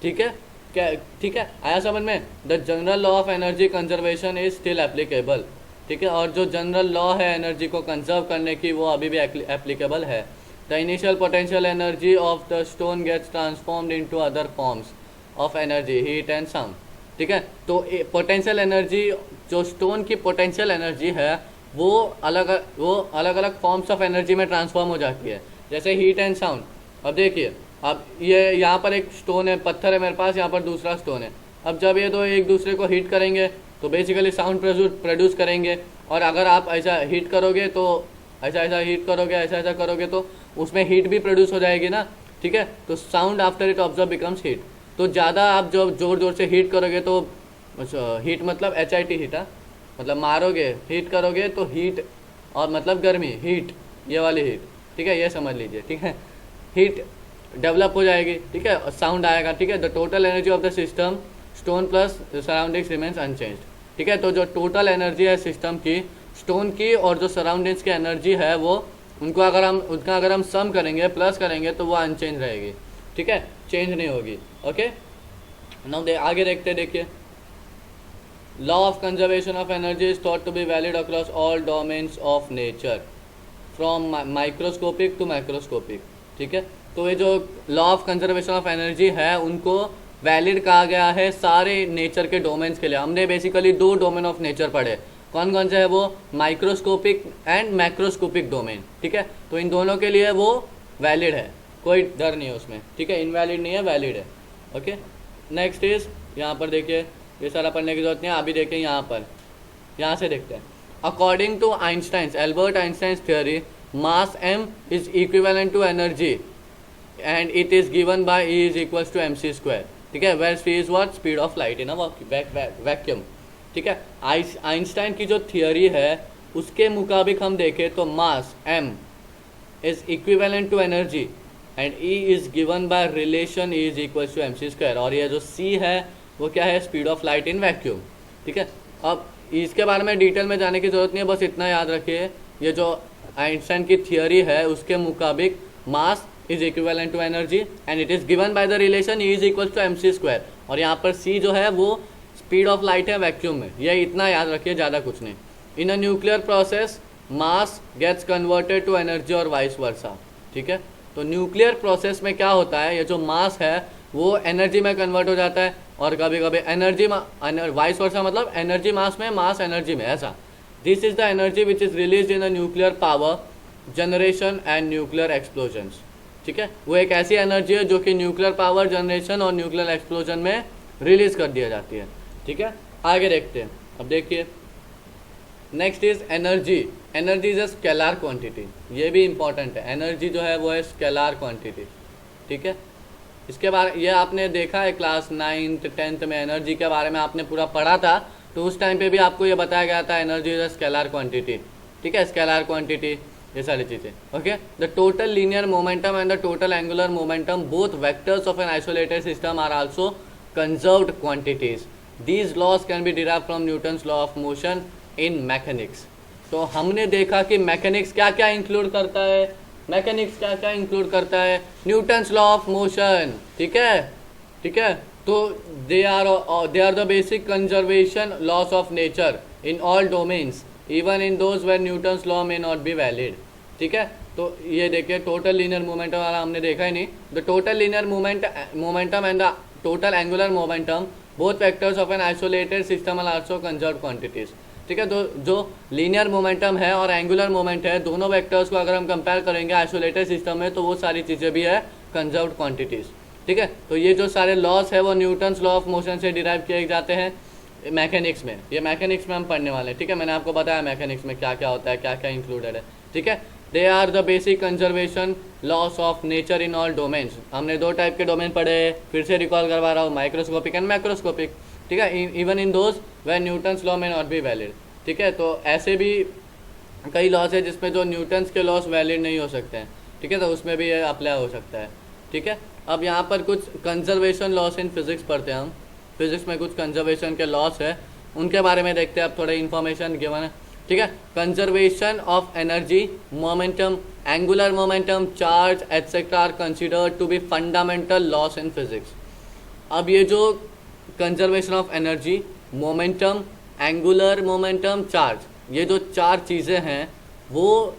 Speaker 1: ठीक है, क्या? ठीक है, आया समझ में? The general law of energy conservation is still applicable. ठीक है, और जो जनरल लॉ है एनर्जी को कंजर्व करने की वो अभी भी एप्लीकेबल है। The initial potential energy of the stone gets transformed into other forms of energy, heat and sound. ठीक है, तो पोटेंशियल एनर्जी, जो स्टोन की पोटेंशियल एनर्जी है वो अलग अलग फॉर्म्स ऑफ एनर्जी में ट्रांसफॉर्म हो जाती है, जैसे हीट एंड साउंड। अब देखिए, अब ये यहाँ पर एक स्टोन है, पत्थर है मेरे पास, यहाँ पर दूसरा स्टोन है। अब जब ये दो एक दूसरे को हीट करेंगे तो बेसिकली साउंड प्रोड्यूस करेंगे, और अगर आप ऐसा हीट करोगे तो ऐसा हीट करोगे, ऐसा करोगे तो उसमें हीट भी प्रोड्यूस हो जाएगी ना। ठीक है, तो sound after it observe becomes heat. तो ज़्यादा आप जब जोर से हीट करोगे तो, हीट मतलब HIT हीट, मतलब मारोगे, हीट करोगे तो हीट, और मतलब गर्मी, हीट, ये वाली हीट। ठीक है, ये समझ लीजिए। ठीक है, हीट डेवलप हो जाएगी। ठीक है, और साउंड आएगा। ठीक है, the total energy of the system stone plus surroundings remains unchanged. ठीक है, तो जो टोटल एनर्जी है सिस्टम की, स्टोन की और जो सराउंडिंग्स की एनर्जी है वो, उनका अगर हम सम करेंगे, प्लस करेंगे, तो वो अनचेंज रहेगी। ठीक है, चेंज नहीं होगी। ओके, नाउ आगे देखते हैं। देखिए, law of conservation of energy is thought to be valid across all domains of nature from microscopic to macroscopic. ठीक है, तो ये जो law of conservation of energy है उनको वैलिड कहा गया है सारे नेचर के डोमेन्स के लिए। हमने बेसिकली 2 डोमेन ऑफ नेचर पढ़े, कौन कौन से है वो? Microscopic and macroscopic domain. ठीक है, तो इन दोनों के लिए वो वैलिड है, कोई डर नहीं है उसमें। ठीक है, इनवैलिड नहीं है, वैलिड है। ओके, नेक्स्ट इज, यहाँ पर देखिए, ये सारा पढ़ने की जरूरत नहीं है, अभी देखिए यहाँ से देखते हैं। According to Albert Einstein theory, mass m is equivalent to energy and it is given by E is equals to mc²। ठीक है, where c is what? Speed of light in a vacuum. ठीक है, Einstein की जो theory है उसके मुताबिक हम देखें तो mass m is equivalent to energy and E is given by relation E is equals to mc², और ये जो c है वो क्या है? Speed of light in vacuum. ठीक है, अब इसके बारे में डिटेल में जाने की जरूरत नहीं है, बस इतना याद रखिए, ये जो आइंस्टाइन की थियोरी है उसके मुताबिक mass is equivalent to energy and it is given by the relation E is equals to mc², और यहाँ पर c जो है वो स्पीड ऑफ लाइट है वैक्यूम में। ये इतना याद रखिए, ज़्यादा कुछ नहीं। In a nuclear process mass gets converted to energy और वाइस वर्सा। ठीक है, तो न्यूक्लियर प्रोसेस में क्या होता है, ये जो मास है वो एनर्जी में कन्वर्ट हो जाता है, और कभी कभी एनर्जी वाइस वर्सा, मतलब एनर्जी मास में, मास एनर्जी में, ऐसा। This is the energy which is release in the nuclear power generation and nuclear explosions. ठीक है, वो एक ऐसी एनर्जी है जो कि न्यूक्लियर पावर जनरेशन और न्यूक्लियर एक्सप्लोजन में रिलीज कर दिया जाती है। ठीक है, आगे देखते हैं। अब देखिए, next is energy. Energy is a scalar quantity, ये भी इंपॉर्टेंट है। एनर्जी जो है वो है स्केलर क्वांटिटी। ठीक है, इसके बारे ये आपने देखा है क्लास 9th 10th में, एनर्जी के बारे में आपने पूरा पढ़ा था, तो उस टाइम पे भी आपको ये बताया गया था energy is a scalar quantity. ठीक है, स्केलर क्वांटिटी, ये सारी चीज़ें। Okay, the total linear momentum and the total angular momentum both vectors of an isolated system are also conserved quantities. These laws can be derived from Newton's law of motion in mechanics. तो हमने देखा कि mechanics क्या क्या include करता है, mechanics क्या क्या इंक्लूड करता है, न्यूटन्स लॉ ऑफ मोशन, ठीक है, ठीक है। तो they are the basic conservation laws of nature in all domains even in those where Newton's law may not be valid, ठीक है। तो ये देखिए टोटल लीनियर मोमेंटम वाला हमने देखा ही नहीं। The total linear momentum and the total angular momentum both vectors of an isolated system are also conserved quantities, ठीक है। तो जो लीनियर मोमेंटम है और एंगुलर मोमेंट है, दोनों वेक्टर्स को अगर हम कंपेयर करेंगे आइसोलेटेड सिस्टम में, तो वो सारी चीज़ें भी है कंजर्व्ड क्वांटिटीज, ठीक है। तो ये जो सारे लॉस है वो न्यूटन्स लॉ ऑफ मोशन से डिराइव किए जाते हैं मैकेनिक्स में। ये मैकेनिक्स में हम पढ़ने वाले हैं, ठीक है। मैंने आपको बताया मैकेनिक्स में क्या क्या होता है, क्या क्या इंक्लूडेड है, ठीक है। They are the basic conservation laws of nature in all domains. हमने दो टाइप के डोमेन पढ़े, फिर से रिकॉल करवा रहा हूँ, माइक्रोस्कोपिक एंड मैक्रोस्कोपिक, ठीक है। Even in those where Newton's law may not be valid, ठीक है। तो ऐसे भी कई लॉस है जिसमें जो न्यूटन्स के लॉस वैलिड नहीं हो सकते हैं, ठीक है। तो उसमें भी ये अप्लाई हो सकता है, ठीक है। अब यहाँ पर कुछ कंजर्वेशन लॉस इन फिजिक्स पढ़ते हैं हम। फिजिक्स में कुछ कंजर्वेशन के लॉस है, उनके बारे में देखते हैं। अब थोड़ा इन्फॉर्मेशन गिवन है, ठीक है। Conservation of energy, momentum, angular momentum, charge etcetera are considered to be fundamental laws in physics. अब ये जो conservation of energy, momentum, angular momentum, charge, ये जो चार चीज़ें हैं वो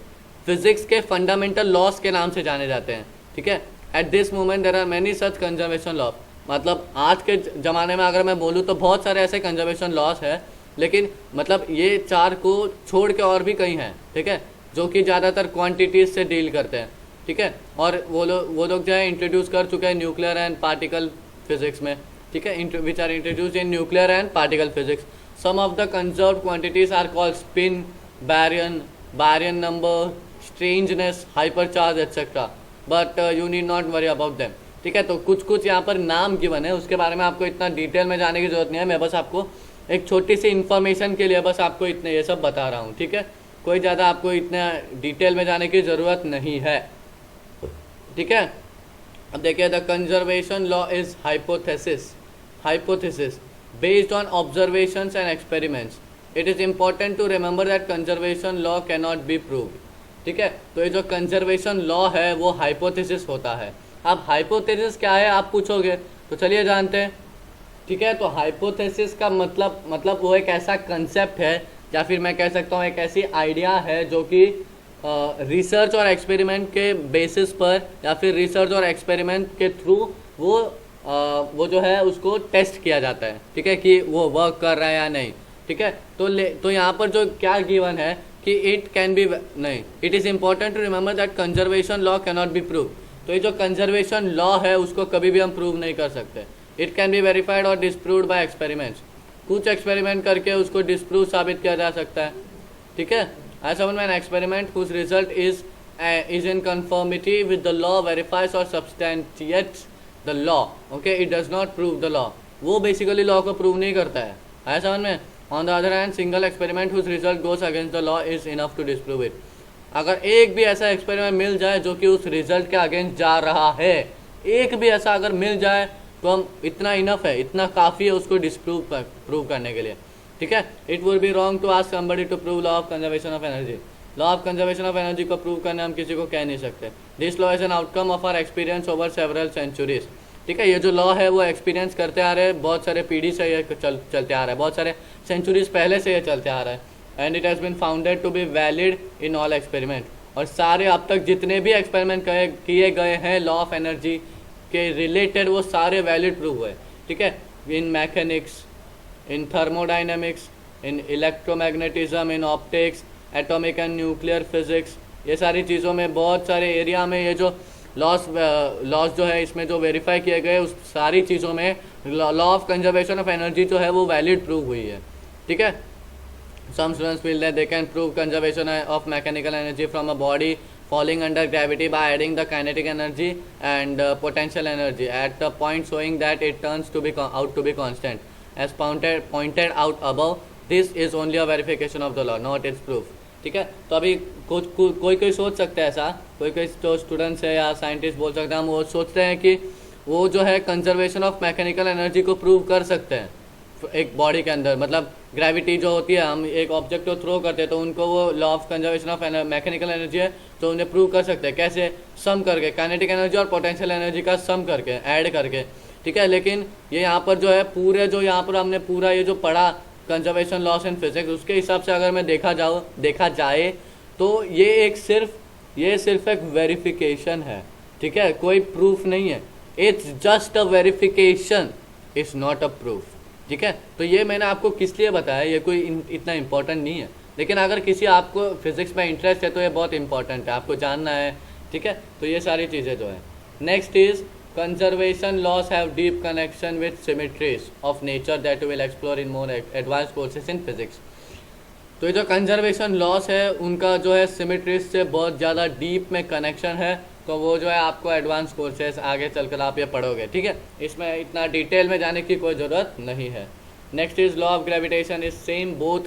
Speaker 1: फिजिक्स के फंडामेंटल लॉस के नाम से जाने जाते हैं, ठीक है। At this moment there are many such conservation law. मतलब आज के ज़माने में अगर मैं बोलूँ तो बहुत सारे ऐसे कंजर्वेशन लॉस है, लेकिन मतलब ये चार को छोड़ के और भी कई हैं, ठीक है, जो कि ज़्यादातर क्वांटिटीज़ से डील करते हैं, ठीक है। और वो लोग जो है इंट्रोड्यूस कर चुके हैं न्यूक्लियर एंड पार्टिकल फिजिक्स में, ठीक है, which are introduce in nuclear and particle physics. Some of the conserved quantities are called spin, baryon number, strangeness, hypercharge etcetera, but you need not worry about them, ठीक है। तो कुछ यहाँ पर नाम गिवन है, उसके बारे में आपको इतना डिटेल में जाने की जरूरत नहीं है। मैं बस आपको एक छोटी सी इन्फॉर्मेशन के लिए बस आपको इतने ये सब बता रहा हूँ, ठीक है। कोई ज़्यादा आपको इतना डिटेल में जाने की ज़रूरत नहीं है, ठीक है। अब देखिए, the conservation law is hypothesis based on observations and experiments. It is important to remember that conservation law can not be proved, ठीक है। तो ये जो कंजर्वेशन लॉ है वो हाइपोथेसिस होता है। अब हाइपोथेसिस क्या है आप पूछोगे, तो चलिए जानते हैं, ठीक है। तो हाइपोथेसिस का मतलब वो एक ऐसा कंसेप्ट है, या फिर मैं कह सकता हूँ एक ऐसी आइडिया है जो कि रिसर्च और एक्सपेरिमेंट के बेसिस पर या फिर रिसर्च और एक्सपेरिमेंट के थ्रू वो जो है उसको टेस्ट किया जाता है, ठीक है, कि वो वर्क कर रहा है या नहीं, ठीक है। तो यहाँ पर जो क्या गिवन है कि इट कैन बी नहीं, it is important to remember that conservation law can not be prove. तो ये जो कंजर्वेशन लॉ है उसको कभी भी हम प्रूव नहीं कर सकते। इट कैन बी वेरीफाइड और डिस्प्रूव्ड बाय एक्सपेरिमेंट्स। कुछ एक्सपेरिमेंट करके उसको डिस्प्रूव साबित किया जा सकता है, ठीक है। As summon an experiment whose result is in conformity with the law verifies और substantiates the law, okay, it does not prove the law. वो बेसिकली लॉ को प्रूव नहीं करता है, आया समझ में। On the other hand, single experiment whose result goes against the law is enough to disprove it. अगर एक भी ऐसा एक्सपेरिमेंट मिल जाए जो कि उस रिजल्ट के अगेंस्ट जा रहा है, एक भी ऐसा अगर मिल जाए तो हम इतना इनफ है, इतना काफ़ी है उसको प्रूव करने के लिए, ठीक है। It would be wrong to ask somebody to prove law of conservation of energy. Law of conservation of energy को प्रूव करने हम किसी को कह नहीं सकते। This law is an outcome of our experience over several centuries, ठीक है। ये जो लॉ है वो एक्सपीरियंस करते आ रहे हैं, बहुत सारे पीढ़ी से ये चलते आ रहा है, बहुत सारे सेंचुरीज पहले से ये चलते आ रहा है। And it has been founded to be valid in all experiment. और सारे अब तक जितने भी एक्सपेरिमेंट किए गए हैं लॉ ऑफ एनर्जी के रिलेटेड, वो सारे वैलिड प्रूव हुए, ठीक है। In mechanics, in thermodynamics, in electromagnetism, in optics, atomic and nuclear physics, ये सारी चीज़ों में बहुत सारे एरिया में ये जो लॉस जो है इसमें जो वेरीफाई किए गए उस सारी चीज़ों में law of conservation of energy जो है वो वैलिड प्रूव हुई है, ठीक है। Some students feel that they can prove conservation of mechanical energy from a body falling under gravity by adding the kinetic energy and potential energy at the point showing that it turns to be out to be constant. As pointed out above, this is only a verification of the law, not its proof. ठीक है। तो अभी कोई कोई सोच सकता है ऐसा, कोई कोई जो स्टूडेंट्स है या साइंटिस्ट बोल सकते हैं, हम वो सोचते हैं कि वो जो है कंजर्वेशन ऑफ मैकेनिकल एनर्जी को प्रूव कर सकते हैं एक बॉडी के अंदर। मतलब ग्रेविटी जो होती है, हम एक ऑब्जेक्ट को थ्रो करते हैं तो उनको वो law of conservation of mechanical energy है तो उन्हें प्रूव कर सकते हैं। कैसे? सम करके, काइनेटिक एनर्जी और पोटेंशियल एनर्जी का सम करके, ऐड करके, ठीक है। लेकिन ये यहाँ पर जो है पूरे जो यहाँ पर हमने पूरा ये जो पढ़ा कंजर्वेशन लॉस इन फिजिक्स, उसके हिसाब से अगर मैं देखा जाए तो ये सिर्फ एक वेरिफिकेशन है, ठीक है, कोई प्रूफ नहीं है। It's just a verification, it's not a proof, ठीक है। तो ये मैंने आपको किस लिए बताया, ये कोई इतना इंपॉर्टेंट नहीं है, लेकिन अगर किसी आपको फिजिक्स में इंटरेस्ट है तो ये बहुत इंपॉर्टेंट है, आपको जानना है, ठीक है। तो ये सारी चीज़ें जो है। Next is conservation laws have deep connection with symmetries of nature that we will explore in more advanced courses in physics। तो ये जो कंजर्वेशन लॉस है उनका जो है सिमेट्रीज से बहुत ज़्यादा डीप में कनेक्शन है, तो वो जो है आपको एडवांस कोर्सेज आगे चलकर आप ये पढ़ोगे, ठीक है। इसमें इतना डिटेल में जाने की कोई ज़रूरत नहीं है। Next is law of gravitation is same both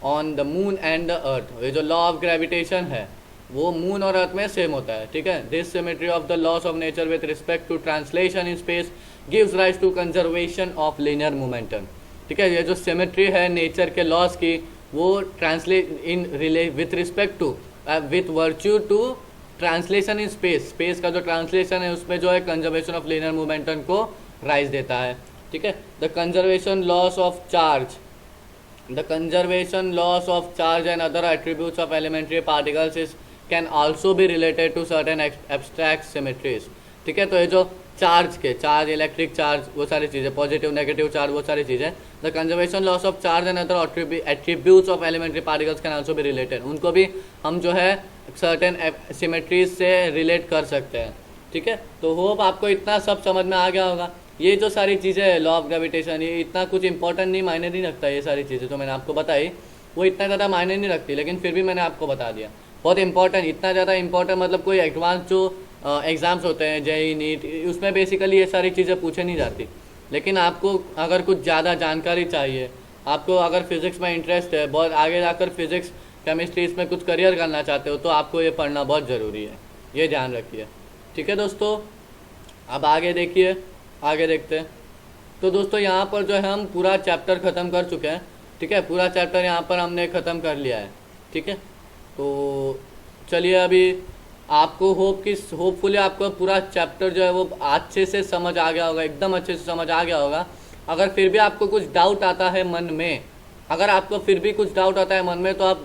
Speaker 1: on the moon and the earth. ये जो लॉ ऑफ ग्रेविटेशन है वो मून और अर्थ में सेम होता है, ठीक है। This symmetry of the laws of nature with respect to translation in space gives rise to conservation of linear momentum, ठीक है। ये जो सिमेट्री है नेचर के लॉस की, वो translate in relay with respect to with virtue to translation in space का जो ट्रांसलेशन है उसमें जो है कंजर्वेशन ऑफ लीनियर मोमेंटम को राइज देता है, ठीक है। The conservation laws of charge and other attributes of elementary particles is can also be related to certain abstract symmetries, ठीक है। तो ये जो चार्ज, इलेक्ट्रिक चार्ज, वो सारी चीज़ें, पॉजिटिव नेगेटिव चार्ज, वो सारी चीज़ें, the conservation laws of charge and other attributes of elementary particles can also be related, उनको भी हम जो है सर्टेन सिमेट्रीज से रिलेट कर सकते हैं, ठीक है। तो होप आपको इतना सब समझ में आ गया होगा। ये जो सारी चीज़ें है, लॉ ऑफ ग्रेविटेशन, ये इतना कुछ इंपॉर्टेंट नहीं, मायने नहीं रखता। ये सारी चीज़ें जो मैंने आपको बताई वो इतना ज़्यादा मायने नहीं रखती, लेकिन फिर भी मैंने आपको बता दिया। बहुत इंपॉर्टेंट, इतना ज़्यादा इंपॉर्टेंट मतलब कोई एडवांस जो एग्ज़ाम्स होते हैं, जेईई, नीट, उसमें बेसिकली ये सारी चीज़ें पूछे नहीं जाती। लेकिन आपको अगर कुछ ज़्यादा जानकारी चाहिए, आपको अगर फिज़िक्स में इंटरेस्ट है, बहुत आगे जाकर फिज़िक्स, केमिस्ट्री, इसमें कुछ करियर करना चाहते हो, तो आपको ये पढ़ना बहुत ज़रूरी है, ये ध्यान रखिए, ठीक है दोस्तों। अब आगे देखिए, आगे देखते हैं। तो दोस्तों यहाँ पर जो है हम पूरा चैप्टर ख़त्म कर चुके हैं, ठीक है। पूरा चैप्टर यहाँ पर हमने ख़त्म कर लिया है, ठीक है। तो चलिए अभी आपको होपफुली आपको पूरा चैप्टर जो है वो अच्छे से समझ आ गया होगा, एकदम अच्छे से समझ आ गया होगा। अगर फिर भी आपको कुछ डाउट आता है मन में, तो आप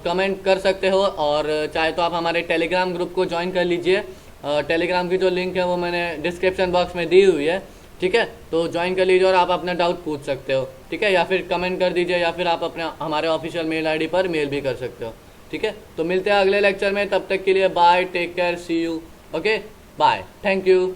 Speaker 1: कमेंट कर सकते हो, और चाहे तो आप हमारे टेलीग्राम ग्रुप को ज्वाइन कर लीजिए। टेलीग्राम की जो लिंक है वो मैंने डिस्क्रिप्शन बॉक्स में दी हुई है, ठीक है। तो ज्वाइन कर लीजिए और आप अपना डाउट पूछ सकते हो, ठीक है, या फिर कमेंट कर दीजिए, या फिर आप अपने हमारे ऑफिशियल मेल आईडी पर मेल भी कर सकते हो, ठीक है। तो मिलते हैं अगले लेक्चर में, तब तक के लिए bye, take care, see you, okay, bye, thank you.